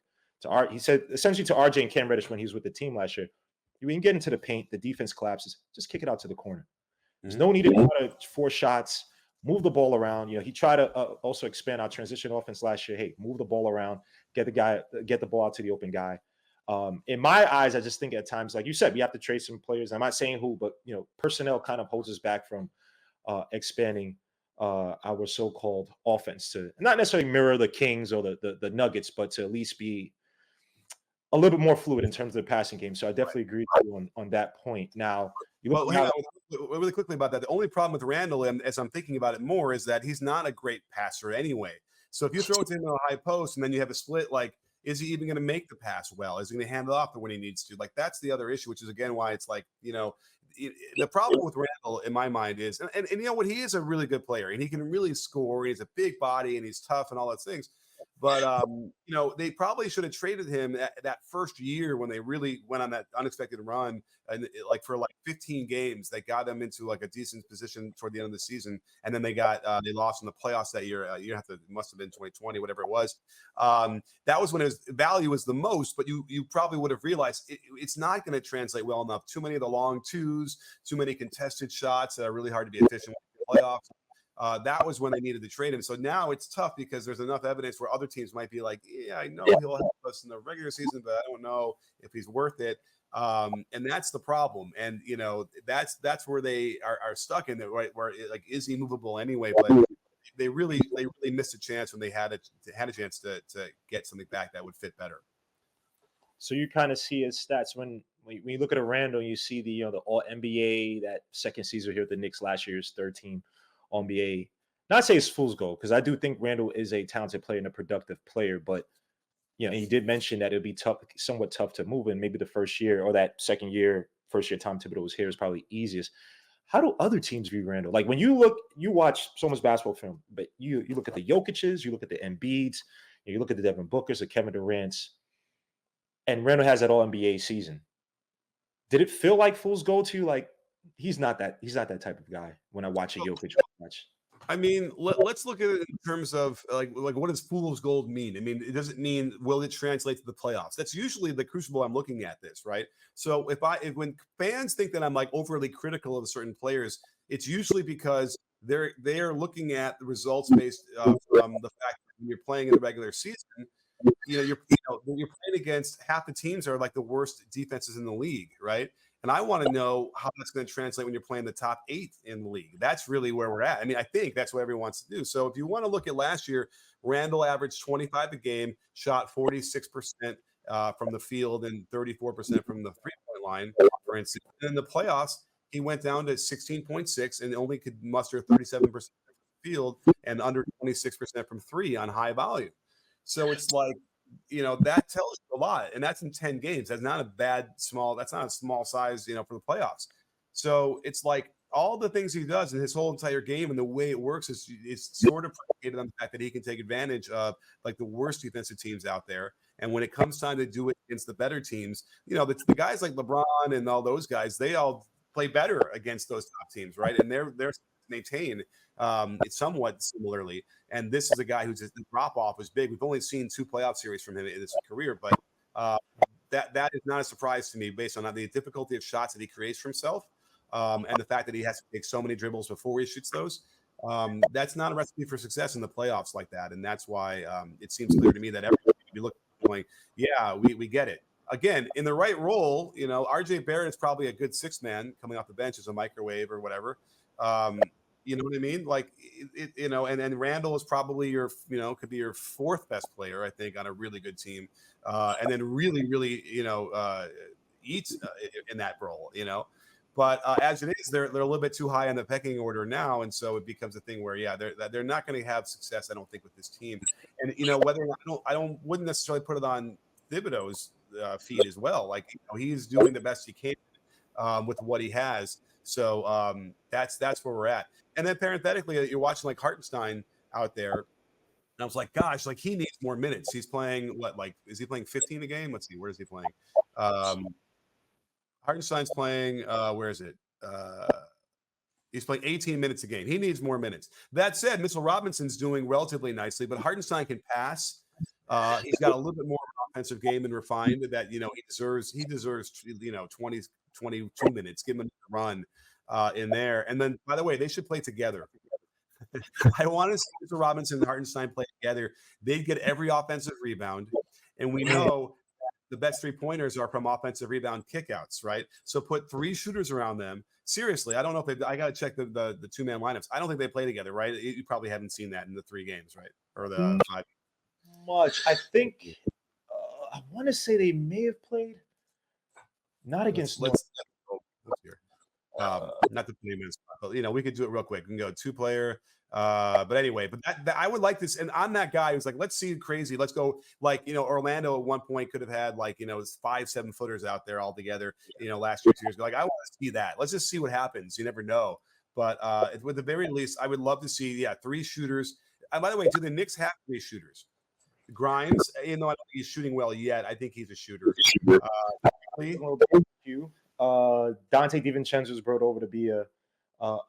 he said essentially to RJ and Cam Reddish when he was with the team last year, you can get into the paint, the defense collapses, just kick it out to the corner. There's no need to try to force shots, move the ball around." He tried to also expand our transition offense last year. Hey, move the ball around, get the ball out to the open guy. In my eyes, I just think at times, like you said, we have to trade some players. I'm not saying who, but personnel kind of holds us back from expanding our so-called offense to not necessarily mirror the Kings or the Nuggets, but to at least be a little bit more fluid in terms of the passing game. So I definitely agree with you on that point. Now, hang on, really quickly about that. The only problem with Randle, and as I'm thinking about it more, is that he's not a great passer anyway. So if you throw it into a high post and then you have a split, like, is he even going to make the pass well? Is he going to hand it off when he needs to? Like, that's the other issue, which is, again, why it's like, the problem with Randle, in my mind, is, and you know what, he is a really good player, and he can really score. He's a big body, and he's tough and all those things. But, they probably should have traded him that first year when they really went on that unexpected run. And for 15 games, they got them into like a decent position toward the end of the season. And then they lost in the playoffs that year. It must have been 2020, whatever it was. That was when his value was the most, but you probably would have realized it's not going to translate well enough. Too many of the long twos, too many contested shots that are really hard to be efficient with the playoffs. That was when they needed to trade him. So now it's tough because there's enough evidence where other teams might be like, yeah, I know he'll help us in the regular season, but I don't know if he's worth it. And that's the problem. And, that's where they are stuck in it, right? Where is he movable anyway? But they really missed a chance when they had a chance to get something back that would fit better. So you kind of see his stats when you look at a Randle, you see the All NBA, that second season here at the Knicks last year's third team NBA. Not say it's fool's gold, because I do think Randle is a talented player and a productive player, but he did mention that it'd be somewhat tough to move in. Maybe the first year or that first year Tom Thibodeau was here is probably easiest. How do other teams view Randle? Like when you watch so much basketball film, but you look at the Jokic's, you look at the Embiid's, you look at the Devin Booker's, the Kevin Durant's, and Randle has that All NBA season. Did it feel like fool's gold to you? Like he's not that type of guy when I watch a Jokic match. I mean, let's look at it in terms of like what does fool's gold mean? I mean, it doesn't mean will it translate to the playoffs? That's usually the crucible I'm looking at this, right? So when fans think that I'm like overly critical of certain players, it's usually because they are looking at the results based from the fact that when you're playing in the regular season, you're playing against half the teams are like the worst defenses in the league, right? And I want to know how that's going to translate when you're playing the top 8 in the league. That's really where we're at. I mean, I think that's what everyone wants to do. So if you want to look at last year, Randle averaged 25 a game, shot 46% from the field and 34% from the three-point line, for instance. And in the playoffs, he went down to 16.6 and only could muster 37% from the field and under 26% from three on high volume. So it's like, that tells you a lot, and that's in 10 games. That's not a small size, for the playoffs. So it's like all the things he does in his whole entire game and the way it works is sort of predicated on the fact that he can take advantage of like the worst defensive teams out there. And when it comes time to do it against the better teams, the guys like LeBron and all those guys, they all play better against those top teams, right? And they're maintain it somewhat similarly. And this is a guy who's the drop off was big. We've only seen 2 playoff series from him in his career, but that is not a surprise to me based on the difficulty of shots that he creates for himself and the fact that he has to take so many dribbles before he shoots those. That's not a recipe for success in the playoffs like that. And that's why it seems clear to me that everybody should be looking going, yeah, we get it. Again, in the right role, RJ Barrett is probably a good 6th man coming off the bench as a microwave or whatever. You know what I mean? Like, and Randle is probably could be your 4th best player, I think, on a really good team. And then really, really, eats in that role, But as it is, they're a little bit too high on the pecking order now, and so it becomes a thing where they're not going to have success, I don't think, with this team. And whether or not wouldn't necessarily put it on Thibodeau's feet as well. Like he's doing the best he can with what he has. So that's where we're at. And then parenthetically, you're watching like Hartenstein out there. And I was like, gosh, like he needs more minutes. He's playing is he playing 15 a game? Let's see, where is he playing? Hartenstein's playing, where is it? He's playing 18 minutes a game. He needs more minutes. That said, Mitchell Robinson's doing relatively nicely, but Hartenstein can pass. He's got a little bit more offensive game and refined that, he deserves 20, 22 minutes. Give him a run in there. And then, by the way, they should play together. I want to see Mitchell Robinson and Hartenstein play together. They'd get every offensive rebound. And we know the best 3-pointers are from offensive rebound kickouts, right? So put 3 shooters around them. Seriously, I don't know if I got to check the 2-man lineups. I don't think they play together, right? You probably haven't seen that in the 3 games, right? Or the 5. Much. I think I want to say they may have played. Not against. Let's hear. Not the 20 minutes, but we could do it real quick. We can go 2-player. But anyway, but that I would like this. And I'm that guy who's like, let's see crazy. Let's go Orlando at one point could have had 5-7 footers out there all together, last 2 years ago. Like, I want to see that. Let's just see what happens. You never know. But with the very least, I would love to see, 3 shooters. And by the way, do the Knicks have 3 shooters? Grimes, even though I don't think he's shooting well yet, I think he's a shooter. Dante DiVincenzo's brought over to be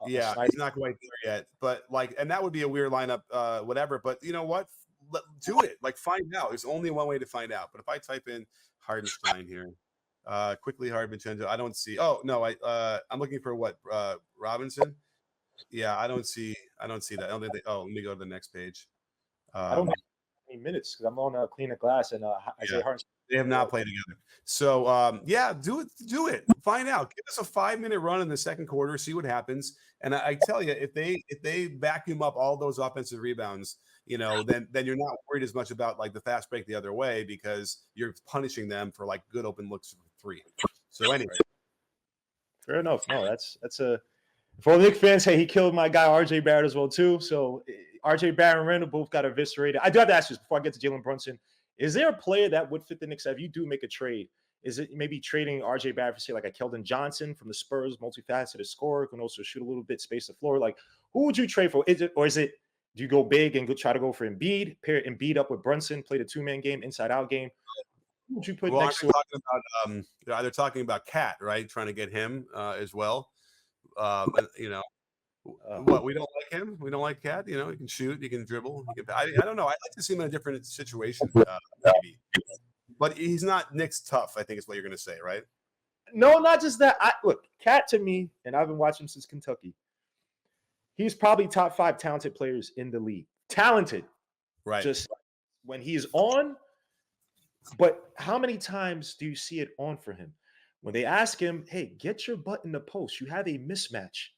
he's not quite there yet, but and that would be a weird lineup, whatever. But you know what? Do it. Find out. There's only one way to find out. But if I type in Hardenstein here, quickly Vincenzo, I don't see. Oh no, I'm looking for what Robinson. Yeah, I don't see that. I don't think let me go to the next page. I don't have any minutes because I'm on Clean the Glass and Isaiah Hartenstein. They have not played together. So, do it. Find out. Give us a 5-minute run in the second quarter. See what happens. And I tell you, if they vacuum up all those offensive rebounds, then you're not worried as much about the fast break the other way because you're punishing them for good open looks for 3. So anyway, fair enough. No, that's a for the Knicks fans. Hey, he killed my guy RJ Barrett as well too. So RJ Barrett and Randle both got eviscerated. I do have to ask you this before I get to Jalen Brunson. Is there a player that would fit the Knicks if you do make a trade? Is it maybe trading RJ Barrett for, say, a Keldon Johnson from the Spurs, multifaceted scorer, can also shoot a little bit, space the floor? Who would you trade for? Is it do you go big and try to go for Embiid, pair Embiid up with Brunson, play the 2-man game, inside-out game? Who would you put next to it? They're either talking about Cat, right, trying to get him as well. What, we don't like him? We don't like Cat? He can shoot, he can dribble. I don't know. I'd like to see him in a different situation, maybe. But he's not Knicks tough, I think is what you're going to say, right? No, not just that. Look, Cat to me, and I've been watching him since Kentucky, he's probably top 5 talented players in the league. Talented. Right. Just when he's on. But how many times do you see it on for him? When they ask him, hey, get your butt in the post. You have a mismatch.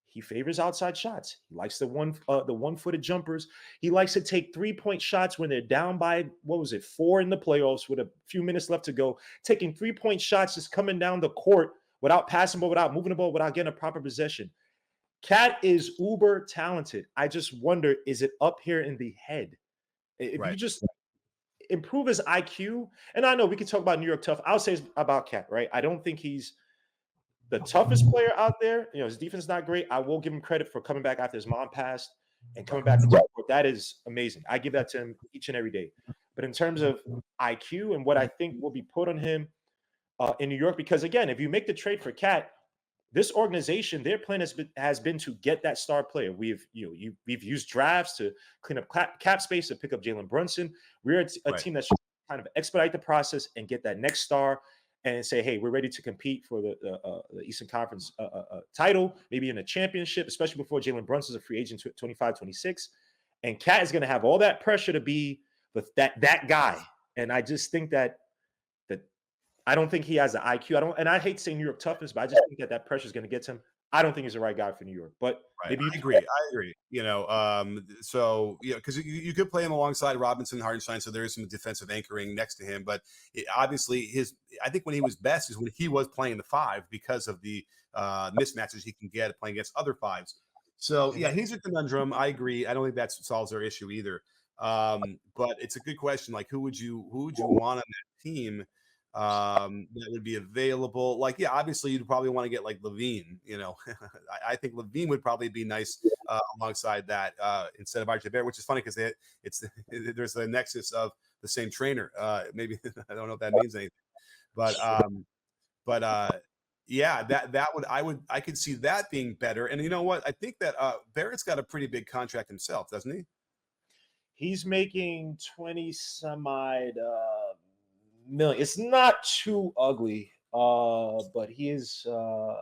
He favors outside shots. He likes the one-footed jumpers. He likes to take 3-point shots when they're down by, 4 in the playoffs with a few minutes left to go. Taking 3-point shots, just coming down the court without passing the ball, without moving the ball, without getting a proper possession. Cat is uber talented. I just wonder, is it up here in the head? If you just improve his IQ, and I know we can talk about New York tough. I'll say about Cat, right? I don't think he's the toughest player out there. His defense is not great. I will give him credit for coming back after his mom passed and coming back. That is amazing. I give that to him each and every day. But in terms of IQ and what I think will be put on him in New York, because again, if you make the trade for Cat, this organization, their plan has been to get that star player. We've used drafts to clean up cap space to pick up Jalen Brunson. We're a team that should kind of expedite the process and get that next star and say, hey, we're ready to compete for the Eastern Conference title, maybe in a championship, especially before Jalen Brunson is a free agent 25, 26. And Cat is going to have all that pressure to be that guy. And I just think that I don't think he has the IQ. And I hate saying New York toughness, but I just think that pressure is going to get to him. I don't think he's the right guy for New York. But Right. maybe you I agree. I agree. So because you could play him alongside Robinson, Hardenstein, so there is some defensive anchoring next to him. But obviously, I think when he was best is when he was playing the five because of the mismatches he can get playing against other fives. So yeah, he's a conundrum. I agree. I don't think that solves their issue either. But it's a good question. Like, who would you want on that team? That would be available. Like, yeah, obviously you'd probably want to get like Levine, I think Levine would probably be nice alongside that instead of RJ Barrett, which is funny because there's the nexus of the same trainer. Maybe I don't know if that means anything, but yeah, I could see that being better. And you know what? I think that Barrett's got a pretty big contract himself, doesn't he? He's making 20 some odd million. It's not too ugly, but he is. Let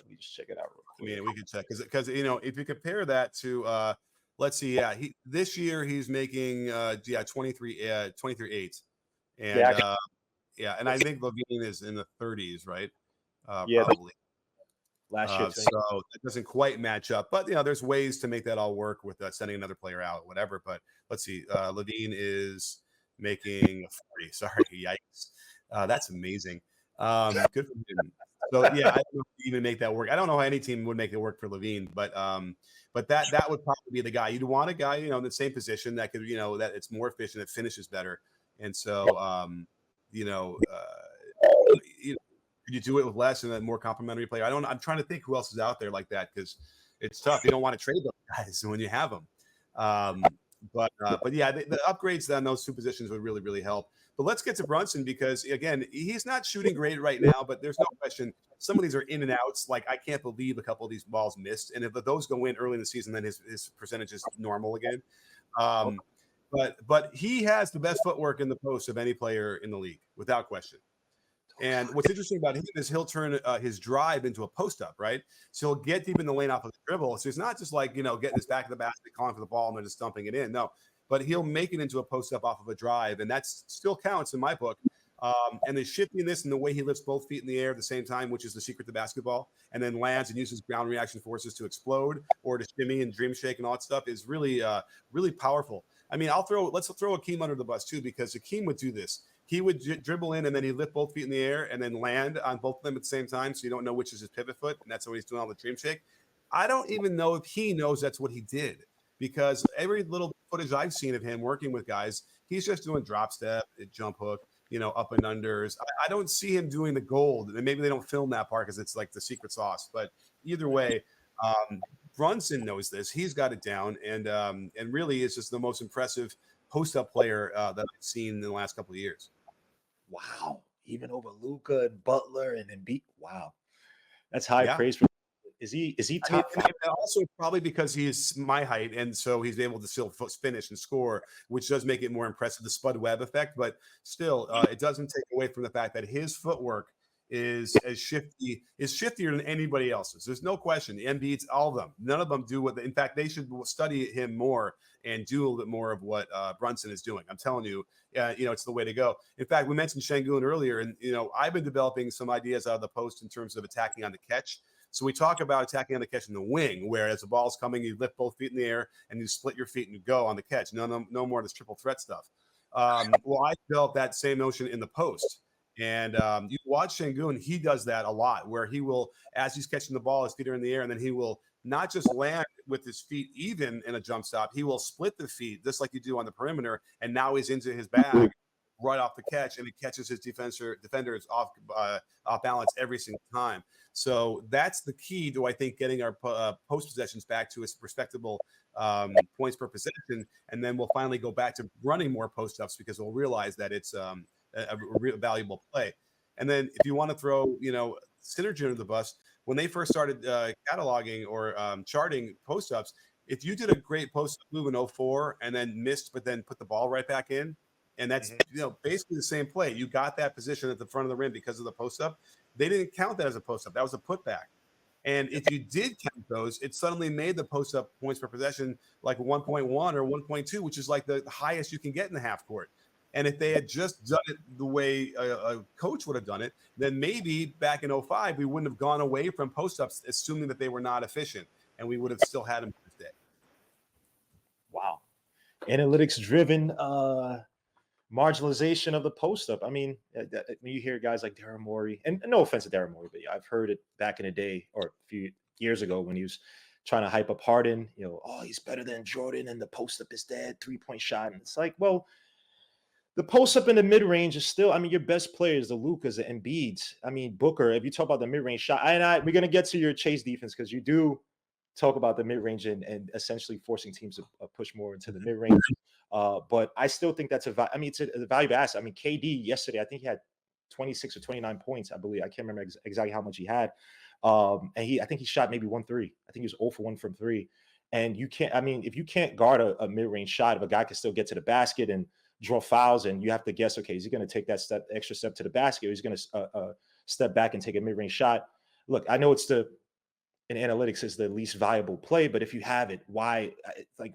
me just check it out real quick. Yeah, we can check because if you compare that to let's see, yeah, this year he's making 23.8, and and I think Levine is in the 30s, right? Probably. Last year, so that doesn't quite match up, but there's ways to make that all work with sending another player out, whatever. But let's see, Levine is making 40. Sorry, yikes, that's amazing. Good for him. So yeah, I don't know if you even make that work. I don't know how any team would make it work for Levine, but that would probably be the guy. You'd want a guy, in the same position that could, that it's more efficient, it finishes better, and so could you do it with less and a more complimentary player? I'm trying to think who else is out there like that because it's tough. You don't want to trade those guys when you have them. But yeah, the upgrades on those two positions would really, really help. But let's get to Brunson because, again, he's not shooting great right now, but there's no question some of these are in and outs. Like, I can't believe a couple of these balls missed. And if those go in early in the season, then his percentage is normal again. But he has the best footwork in the post of any player in the league, without question. And what's interesting about him is he'll turn his drive into a post up, right? So he'll get deep in the lane off of the dribble. So he's not just like, getting his back of the basket, calling for the ball, and then just dumping it in. No, but he'll make it into a post up off of a drive. And that still counts in my book. And the shifting this and the way he lifts both feet in the air at the same time, which is the secret to basketball, and then lands and uses ground reaction forces to explode or to shimmy and dream shake and all that stuff is really, really powerful. I mean, let's throw Akeem under the bus too, because Akeem would do this. He would dribble in and then he'd lift both feet in the air and then land on both of them at the same time. So you don't know which is his pivot foot. And that's what he's doing all the dream shake. I don't even know if he knows that's what he did because every little footage I've seen of him working with guys, he's just doing drop step, jump hook, up and unders. I don't see him doing the gold. And maybe they don't film that part because it's like the secret sauce. But either way, Brunson knows this. He's got it down. And really is just the most impressive post-up player that I've seen in the last couple of years. Wow. Even over Luka and Butler and Embiid. Wow. That's high praise for him. Is he top five? Also, probably because he is my height, and so he's able to still finish and score, which does make it more impressive, the Spud Webb effect. But still, it doesn't take away from the fact that his footwork is shiftier than anybody else's. There's no question. The Embiid's, all of them, none of them do what. In fact, they should study him more and do a little bit more of what Brunson is doing. I'm telling you, it's the way to go. In fact, we mentioned Şengün earlier, and I've been developing some ideas out of the post in terms of attacking on the catch. So we talk about attacking on the catch in the wing, where as the ball's coming, you lift both feet in the air and you split your feet and you go on the catch. No more of this triple threat stuff. Well, I developed that same notion in the post. And you watch Şengün, he does that a lot, where he will, as he's catching the ball, his feet are in the air, and then he will not just land with his feet even in a jump stop, he will split the feet, just like you do on the perimeter, and now he's into his bag right off the catch, and he catches his defenders off balance every single time. So that's the key to, I think, getting our post possessions back to its respectable points per possession, and then we'll finally go back to running more post ups because we'll realize that it's a real valuable play. And then if you want to throw, Synergy under the bus, when they first started cataloging or charting post ups, if you did a great post up move in 04 and then missed, but then put the ball right back in, and that's basically the same play. You got that position at the front of the rim because of the post up. They didn't count that as a post up. That was a putback. And if you did count those, it suddenly made the post up points per possession like 1.1 or 1.2, which is like the highest you can get in the half court. And if they had just done it the way a coach would have done it, then maybe back in 05, we wouldn't have gone away from post-ups, assuming that they were not efficient, and we would have still had them to this day. Wow. Analytics driven marginalization of the post up. I mean, when you hear guys like Daryl Morey, and no offense to Daryl Morey, but I've heard it back in the day or a few years ago when he was trying to hype up Harden, oh, he's better than Jordan and the post up is dead, 3-point shot. And it's like, well, the post up in the mid range is still, I mean, your best players, the Lucas, the Embiids. I mean, Booker, if you talk about the mid range shot, we're going to get to your chase defense because you do talk about the mid range and essentially forcing teams to push more into the mid range. But I still think that's it's a valuable asset. I mean, KD yesterday, I think he had 26 or 29 points, I believe. I can't remember exactly how much he had. And I think he shot maybe 1-3. I think he was 0 for 1 from 3. And you can't, I mean, if you can't guard a mid range shot, if a guy can still get to the basket and draw fouls, and you have to guess, okay, is he going to take that extra step to the basket, or he's going to step back and take a mid range shot? Look, I know in analytics is the least valuable play, but if you have it, why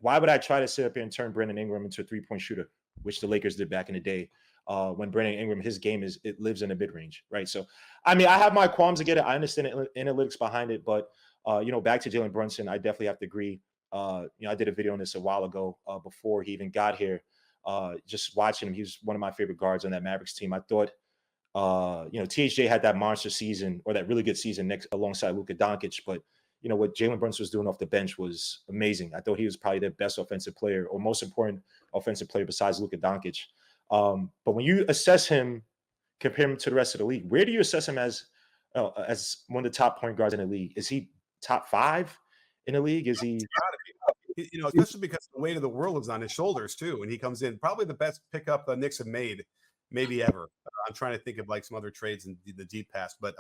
would I try to sit up here and turn Brandon Ingram into a 3-point shooter, which the Lakers did back in the day? When Brandon Ingram, his game it lives in the mid range, right? So, I mean, I have my qualms against it. I understand analytics behind it, but back to Jalen Brunson, I definitely have to agree. I did a video on this a while ago before he even got here. Just watching him, he was one of my favorite guards on that Mavericks team. I thought THJ had that monster season or that really good season next alongside Luka Doncic, but what Jalen Brunson was doing off the bench was amazing. I thought he was probably the best offensive player or most important offensive player besides Luka Doncic. But when you assess him, compare him to the rest of the league, where do you assess him as one of the top point guards in the league? Is he top 5 in the league? Is he? Especially because the weight of the world is on his shoulders too, and he comes in probably the best pickup the Knicks have made maybe ever. I'm trying to think of like some other trades in the deep past, but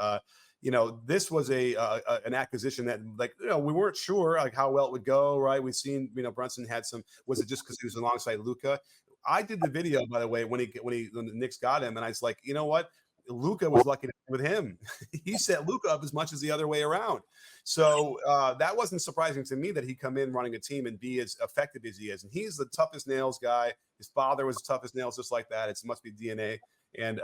this was an acquisition that we weren't sure like how well it would go. Right? We've seen Brunson had some. Was it just because he was alongside Luka? I did the video, by the way, when the Knicks got him, and I was like, you know what? Luka was lucky with him. He set Luka up as much as the other way around. So that wasn't surprising to me that he come in running a team and be as effective as he is. And he's the toughest nails guy. His father was tough as nails, just like that. It must be DNA. And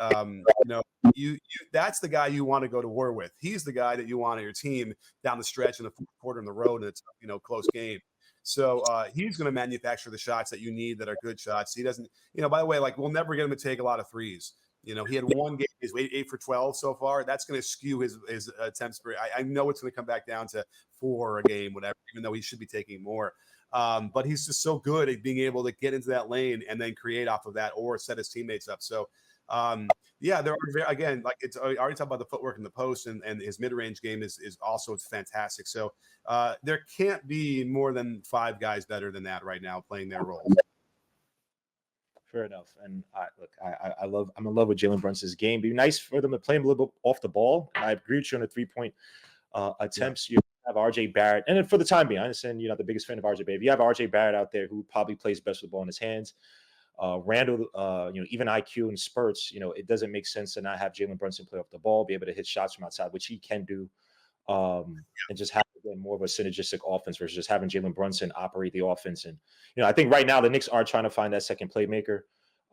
that's the guy you want to go to war with. He's the guy that you want on your team down the stretch in the fourth quarter in the road, and it's close game. So he's going to manufacture the shots that you need that are good shots. He doesn't, by the way, like we'll never get him to take a lot of threes. He had one game, he's 8 for 12 so far. That's going to skew his attempts. I know it's going to come back down to 4 a game, whatever, even though he should be taking more. But he's just so good at being able to get into that lane and then create off of that or set his teammates up. So, there are, again, like I already talked about the footwork in the post, and his mid-range game is also fantastic. So there can't be more than 5 guys better than that right now playing their roles. Fair enough. And I'm in love with Jalen Brunson's game. It'd be nice for them to play him a little bit off the ball. And I agree with you on the 3-point attempts. You have RJ Barrett. And then for the time being, I understand you're not the biggest fan of RJ, but if you have RJ Barrett out there who probably plays best with the ball in his hands, Randle, even IQ and spurts, it doesn't make sense to not have Jalen Brunson play off the ball, be able to hit shots from outside, which he can do, and just have more of a synergistic offense versus just having Jalen Brunson operate the offense. And, I think right now the Knicks are trying to find that second playmaker.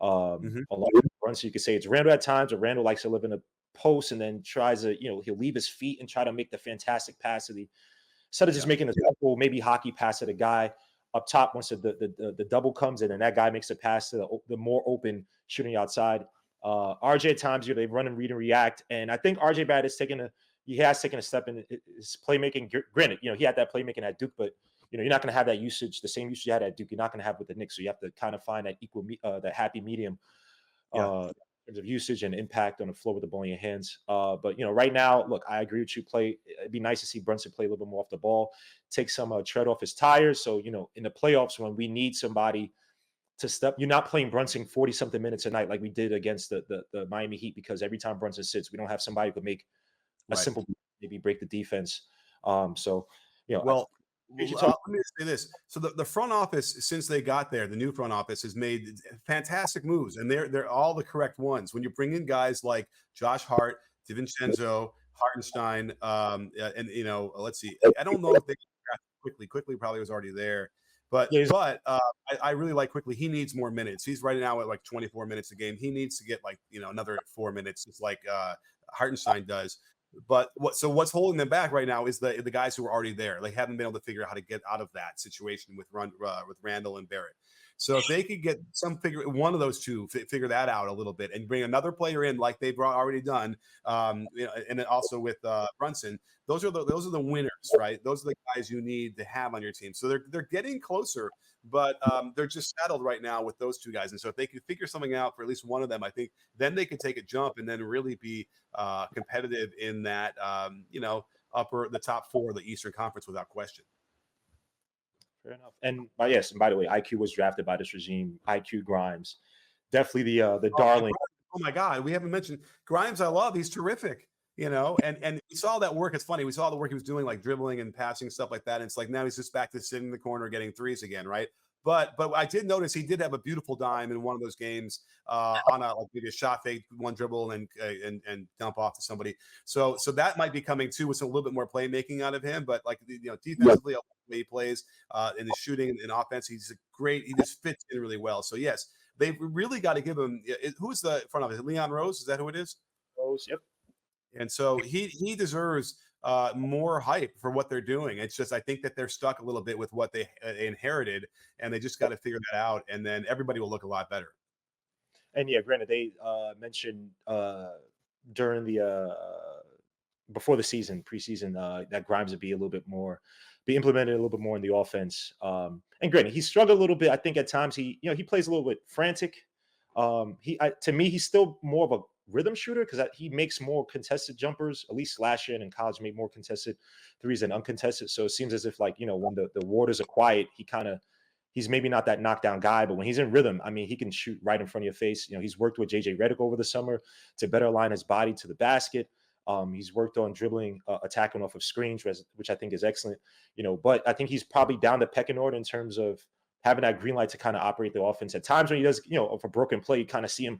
Along with Brunson, you could say it's Randle at times, or Randle likes to live in a post and then tries to, he'll leave his feet and try to make the fantastic pass instead of just making a simple, maybe hockey pass to the guy up top once the double comes in and that guy makes a pass to the more open shooting outside. RJ at times, they run and read and react. And I think RJ Barrett has taken a step in his playmaking. Granted, he had that playmaking at Duke, but you're not going to have that usage, the same usage you had at Duke. You're not going to have with the Knicks. So you have to kind of find that that happy medium in terms of usage and impact on the floor with the ball in your hands. But right now, look, I agree with you. It'd be nice to see Brunson play a little bit more off the ball, take some tread off his tires. So in the playoffs when we need somebody to step, you're not playing Brunson 40-something minutes a night like we did against the Miami Heat, because every time Brunson sits, we don't have somebody who could make a simple, maybe break the defense. Let me say this. So the front office, since they got there, the new front office has made fantastic moves, and they're all the correct ones. When you bring in guys like Josh Hart, DiVincenzo, Hartenstein, and let's see, I don't know if they got quickly probably was already there. But Yeah, I really like Quickly. He needs more minutes. He's right now at like 24 minutes a game. He needs to get like another 4 minutes, just like Hartenstein does. But what's holding them back right now is the guys who are already there. They haven't been able to figure out how to get out of that situation with Randle and Barrett. So if they could get one of those two figure that out a little bit and bring another player in like they've already done, and then also with Brunson, those are the winners, right? Those are the guys you need to have on your team. So they're getting closer, but they're just saddled right now with those two guys. And so if they could figure something out for at least one of them, I think then they could take a jump and then really be competitive in that the top four of the Eastern Conference without question. fair enough. And yes, and by the way, IQ was drafted by this regime. IQ Grimes, definitely the darling. Oh my God, we haven't mentioned Grimes. I love. He's terrific. And we saw that work. It's funny. We saw the work he was doing, like dribbling and passing, stuff like that. And it's like now he's just back to sitting in the corner getting threes again, right? But I did notice he did have a beautiful dime in one of those games on maybe a shot fake, one dribble, and dump off to somebody. So that might be coming too with a little bit more playmaking out of him. But defensively, the way he plays in the shooting and offense, he's great. He just fits in really well. So yes, they've really got to give him. Who's the front office? Leon Rose? Is that who it is? Rose, yep. And so he deserves more hype for what they're doing. It's just I think that they're stuck a little bit with what they inherited, and they just got to figure that out, and then everybody will look a lot better. And yeah, granted, they mentioned during the before the preseason, that Grimes would be implemented a little bit more in the offense. And granted, he struggled a little bit. I think at times he plays a little bit frantic. To me, he's still more of a rhythm shooter because he makes more contested jumpers. At least last year and in college, made more contested threes than uncontested. So it seems as if when the waters are quiet, he's maybe not that knockdown guy, but when he's in rhythm, I mean, he can shoot right in front of your face. He's worked with JJ Redick over the summer to better align his body to the basket. He's worked on dribbling, attacking off of screens, which I think is excellent. But I think he's probably down the pecking order in terms of having that green light to kind of operate the offense. At times when he does, if a broken play, you kind of see him,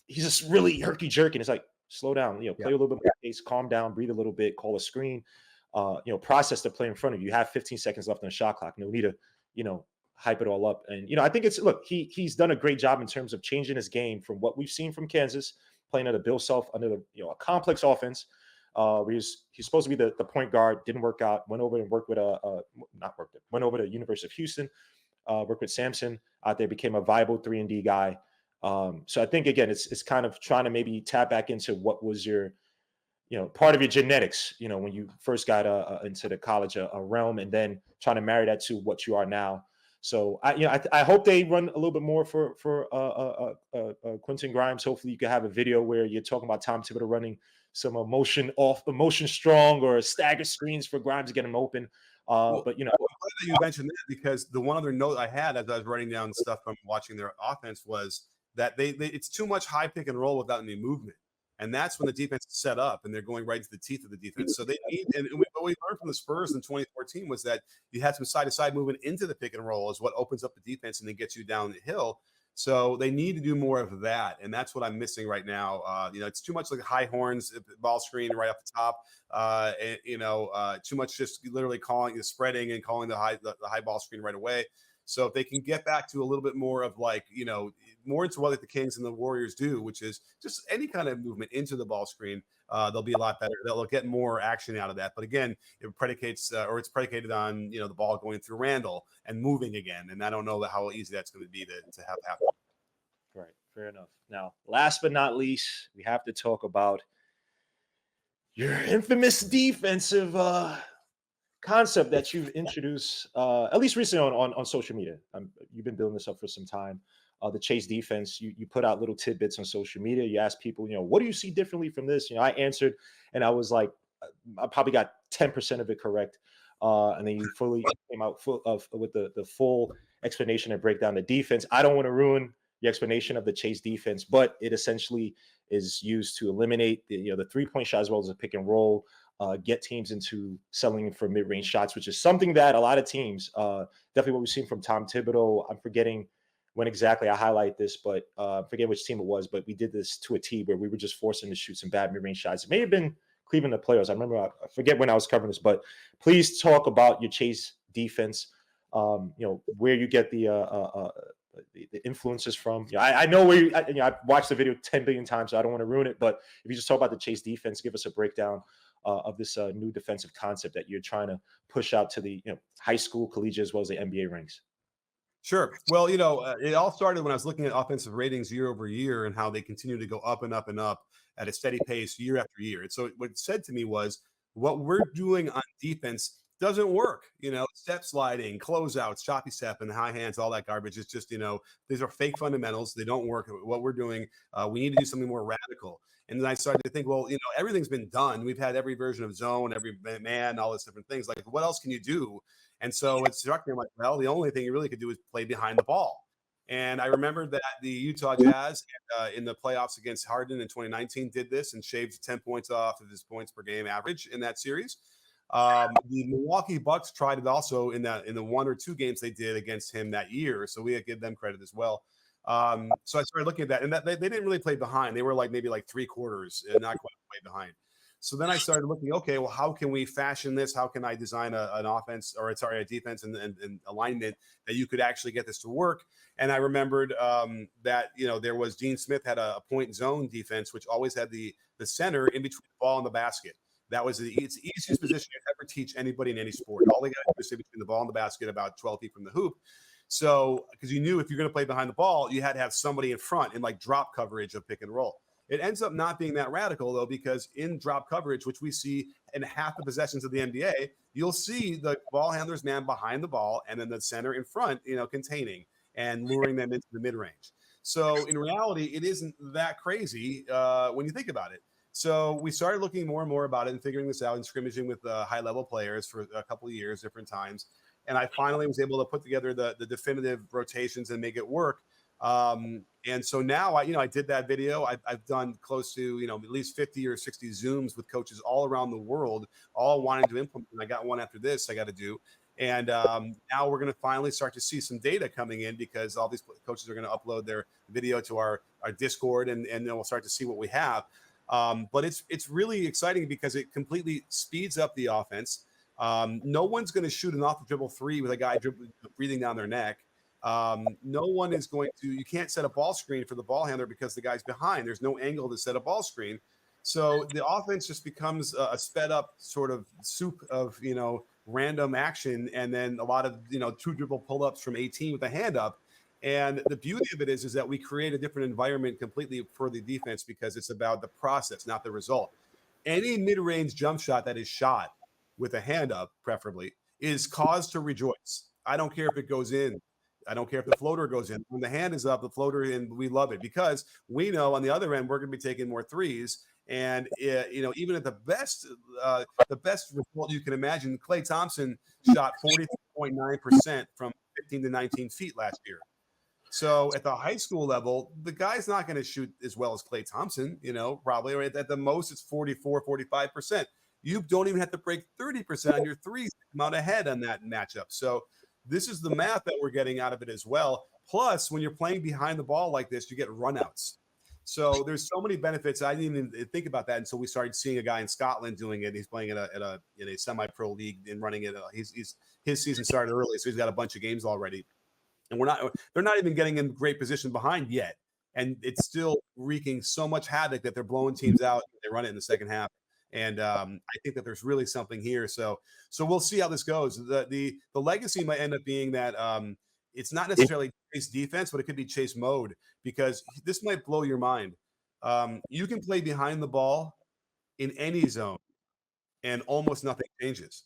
he's just really herky jerky. And it's like, slow down, play a little bit more pace, calm down, breathe a little bit, call a screen, process the play in front of you. You have 15 seconds left on the shot clock. No need to, hype it all up. And, I think he's done a great job in terms of changing his game from what we've seen from Kansas, playing under Bill Self, under a complex offense. He's supposed to be the point guard, didn't work out, went over and worked with went over to University of Houston, worked with Samson out there, became a viable 3-and-D guy. So I think again, it's kind of trying to maybe tap back into what was your, part of your genetics, when you first got into the college realm, and then trying to marry that to what you are now. So I hope they run a little bit more for Quentin Grimes. Hopefully you can have a video where you're talking about Tom Thibodeau running some emotion strong or stagger screens for Grimes to get him open. But I'm glad that you mentioned that, because the one other note I had as I was writing down stuff from watching their offense was that they it's too much high pick and roll without any movement. And that's when the defense is set up and they're going right to the teeth of the defense. So they need, and what we learned from the Spurs in 2014 was that you had some side-to-side movement into the pick and roll is what opens up the defense and then gets you down the hill. So they need to do more of that. And that's what I'm missing right now. It's too much like high horns, ball screen right off the top. Too much just literally spreading and calling the high ball screen right away. So if they can get back to a little bit more of more into what the Kings and the Warriors do, which is just any kind of movement into the ball screen, they'll be a lot better. They'll get more action out of that. But again, it's predicated on, the ball going through Randle and moving again. And I don't know how easy that's going to be to have happen. Right. Fair enough. Now, last but not least, we have to talk about your infamous defensive concept that you've introduced, at least recently on social media. You've been building this up for some time. The chase defense, you put out little tidbits on social media. You ask people, what do you see differently from this? I answered, and I was like, I probably got 10% of it correct. And then you fully came out with the full explanation and break down the defense. I don't want to ruin the explanation of the chase defense, but it essentially is used to eliminate the 3-point shot as well as a pick and roll, get teams into selling for mid-range shots, which is something that a lot of teams, definitely what we've seen from Tom Thibodeau. I'm forgetting when exactly I highlight this, but I forget which team it was, but we did this to a T where we were just forcing to shoot some bad mid-range shots. It may have been Cleveland the players. I remember, I forget when I was covering this, but please talk about your chase defense. where you get the influences from. I know where I've watched the video 10 billion times, so I don't want to ruin it. But if you just talk about the Chase defense, give us a breakdown of this new defensive concept that you're trying to push out to the high school, collegiate, as well as the NBA ranks. Sure. Well, it all started when I was looking at offensive ratings year over year and how they continue to go up and up and up at a steady pace year after year. And so what it said to me was, what we're doing on defense doesn't work. Step sliding, closeouts, choppy step, and high hands, all that garbage. It's just, these are fake fundamentals. They don't work. What we're doing, we need to do something more radical. And then I started to think, well, everything's been done. We've had every version of zone, every man, all these different things. Like, what else can you do? And so it struck me, I'm like, well, the only thing you really could do is play behind the ball. And I remember that the Utah Jazz in the playoffs against Harden in 2019 did this and shaved 10 points off of his points per game average in that series. The Milwaukee Bucks tried it also in the 1 or 2 games they did against him that year. So we give them credit as well. So I started looking at that, and that they didn't really play behind. They were maybe 3 quarters and not quite play behind. So then I started looking, okay, well, how can we fashion this? How can I design a defense and alignment that you could actually get this to work? And I remembered that, there was Dean Smith had a point zone defense, which always had the center in between the ball and the basket. That was it's the easiest position you ever teach anybody in any sport. All they got to do is sit between the ball and the basket about 12 feet from the hoop. So, because you knew if you're going to play behind the ball, you had to have somebody in front in drop coverage of pick and roll. It ends up not being that radical, though, because in drop coverage, which we see in half the possessions of the NBA, you'll see the ball handler's man behind the ball and then the center in front, containing and luring them into the mid-range. So in reality, it isn't that crazy when you think about it. So we started looking more and more about it and figuring this out and scrimmaging with high-level players for a couple of years, different times. And I finally was able to put together the definitive rotations and make it work. And so now I did that video. I've done close to, at least 50 or 60 Zooms with coaches all around the world, all wanting to implement. I got one after this I got to do. And now we're going to finally start to see some data coming in because all these coaches are going to upload their video to our Discord and then we'll start to see what we have. But it's really exciting because it completely speeds up the offense. No one's going to shoot an off the dribble 3 with a guy breathing down their neck. No one is going to, you can't set a ball screen for the ball handler because the guy's behind. There's no angle to set a ball screen. So the offense just becomes a sped up sort of soup of, random action. And then a lot of, 2 dribble pull-ups from 18 with a hand up. And the beauty of it is that we create a different environment completely for the defense because it's about the process, not the result. Any mid-range jump shot that is shot with a hand up, preferably, is cause to rejoice. I don't care if it goes in. I don't care if the floater goes in. When the hand is up, the floater in, we love it because we know on the other end, we're going to be taking more threes. And, even at the best result you can imagine, Klay Thompson shot 43.9% from 15 to 19 feet last year. So at the high school level, the guy's not going to shoot as well as Klay Thompson, probably. Right? At the most, it's 44, 45%. You don't even have to break 30% on your threes to come out ahead on that matchup. So this is the math that we're getting out of it as well. Plus, when you're playing behind the ball like this, you get runouts. So there's so many benefits. I didn't even think about that until we started seeing a guy in Scotland doing it. He's playing in a semi-pro league and running it. His season started early, so he's got a bunch of games already. And they're not even getting in great position behind yet. And it's still wreaking so much havoc that they're blowing teams out. They run it in the second half. And I think that there's really something here. So we'll see how this goes. The legacy might end up being that it's not necessarily chase defense, but it could be chase mode because this might blow your mind. You can play behind the ball in any zone and almost nothing changes.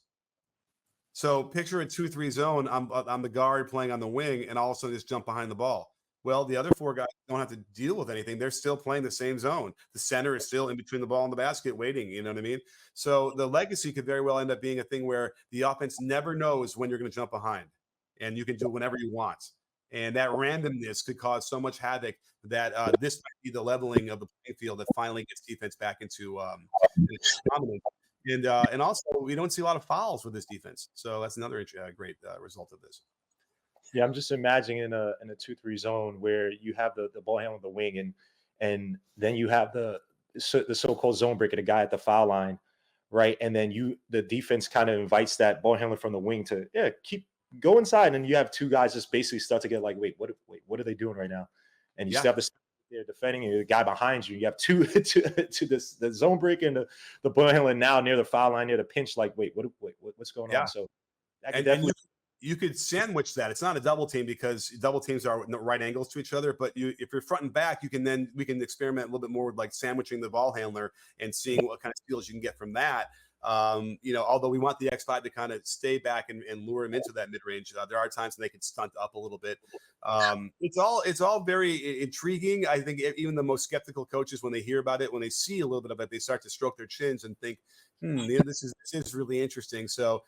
So picture a 2-3 zone. I'm the guard playing on the wing and all of a sudden just jump behind the ball. Well, the other 4 guys don't have to deal with anything. They're still playing the same zone. The center is still in between the ball and the basket waiting. You know what I mean? So the legacy could very well end up being a thing where the offense never knows when you're going to jump behind and you can do whenever you want. And that randomness could cause so much havoc that this might be the leveling of the playing field that finally gets defense back into dominance. And also, we don't see a lot of fouls with this defense. So that's another great result of this. Yeah, I'm just imagining in a 2-3 zone where you have the ball handler on the wing and then you have the so-called zone breaker, the guy at the foul line, right? And then the defense kind of invites that ball handler from the wing to keep go inside, and you have two guys just basically start to get like, wait, what are they doing right now? And you still have they're defending, and the guy behind you. You have two to the zone break and the ball handler now near the foul line, near the pinch. Like, what's going on? So that could definitely. You could sandwich that. It's not a double team because double teams are right angles to each other. But if you're front and back, we can experiment a little bit more with like sandwiching the ball handler and seeing what kind of steals you can get from that. Although we want the X5 to kind of stay back and lure him into that mid range, there are times when they can stunt up a little bit. It's all very intriguing. I think even the most skeptical coaches, when they hear about it, when they see a little bit of it, they start to stroke their chins and think, this is really interesting. So,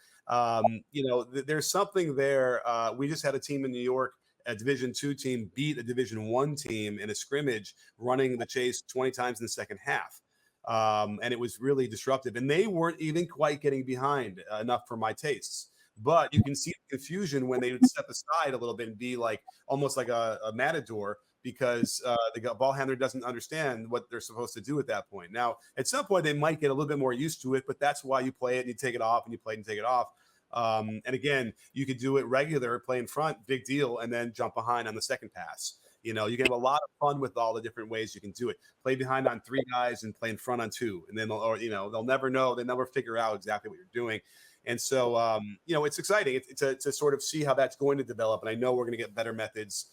there's something there. We just had a team in New York, a Division II team, beat a Division I team in a scrimmage, running the chase 20 times in the second half. And it was really disruptive. And they weren't even quite getting behind enough for my tastes. But you can see the confusion when they would step aside a little bit and be like almost like a matador, because the ball handler doesn't understand what they're supposed to do at that point. Now, at some point, they might get a little bit more used to it, but that's why you play it and you take it off, and you play it and take it off. And again, you could do it regular, play in front, big deal, and then jump behind on the second pass. You can have a lot of fun with all the different ways you can do it. Play behind on 3 guys and play in front on 2, and then they'll never know. They never figure out exactly what you're doing. And so, it's exciting to sort of see how that's going to develop. And I know we're going to get better methods,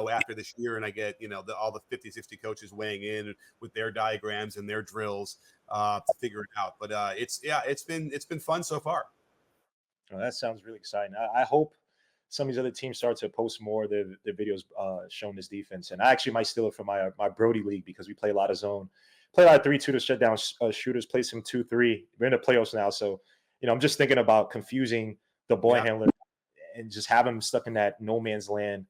after this year. And I get, all the 50, 60 coaches weighing in with their diagrams and their drills to figure it out. But it's been fun so far. Oh, that sounds really exciting. I hope some of these other teams start to post more of their videos showing this defense. And I actually might steal it from my Brody league, because we play a lot of zone, play a lot of 3-2 to shut down shooters, play some 2-3. We're in the playoffs now. So, I'm just thinking about confusing the ball handler and just have him stuck in that no man's land.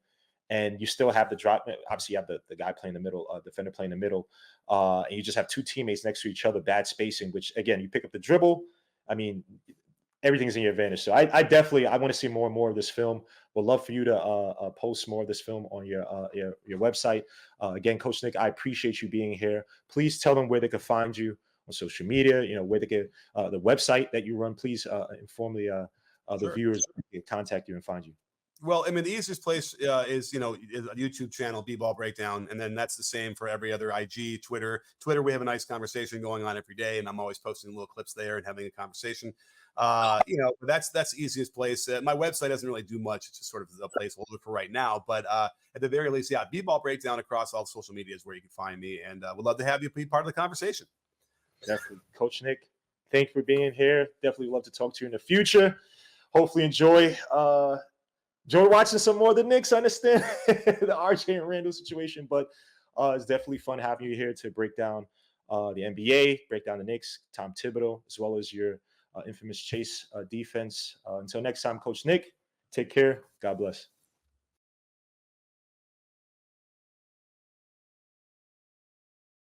And you still have the drop. Obviously, you have the guy playing the middle, defender playing the middle. And you just have 2 teammates next to each other, bad spacing, which, again, you pick up the dribble. I mean, everything's in your advantage. So I want to see more and more of this film. Would love for you to post more of this film on your website. Again, Coach Nick, I appreciate you being here. Please tell them where they can find you on social media, where they get the website that you run. Please inform the viewers to contact you and find you. Well, I mean, the easiest place is a YouTube channel, BBallBreakdown, and then that's the same for every other IG, Twitter. We have a nice conversation going on every day, and I'm always posting little clips there and having a conversation. That's the easiest place. My website doesn't really do much; it's just sort of a placeholder for right now. But at the very least, BBallBreakdown across all social media is where you can find me, and would love to have you be part of the conversation. Definitely, Coach Nick. Thank you for being here. Definitely love to talk to you in the future. Hopefully, enjoy watching some more of the Knicks. I understand the RJ and Randle situation, but it's definitely fun having you here to break down the NBA, break down the Knicks, Tom Thibodeau, as well as your infamous chase defense. Until next time, Coach Nick, take care. God bless.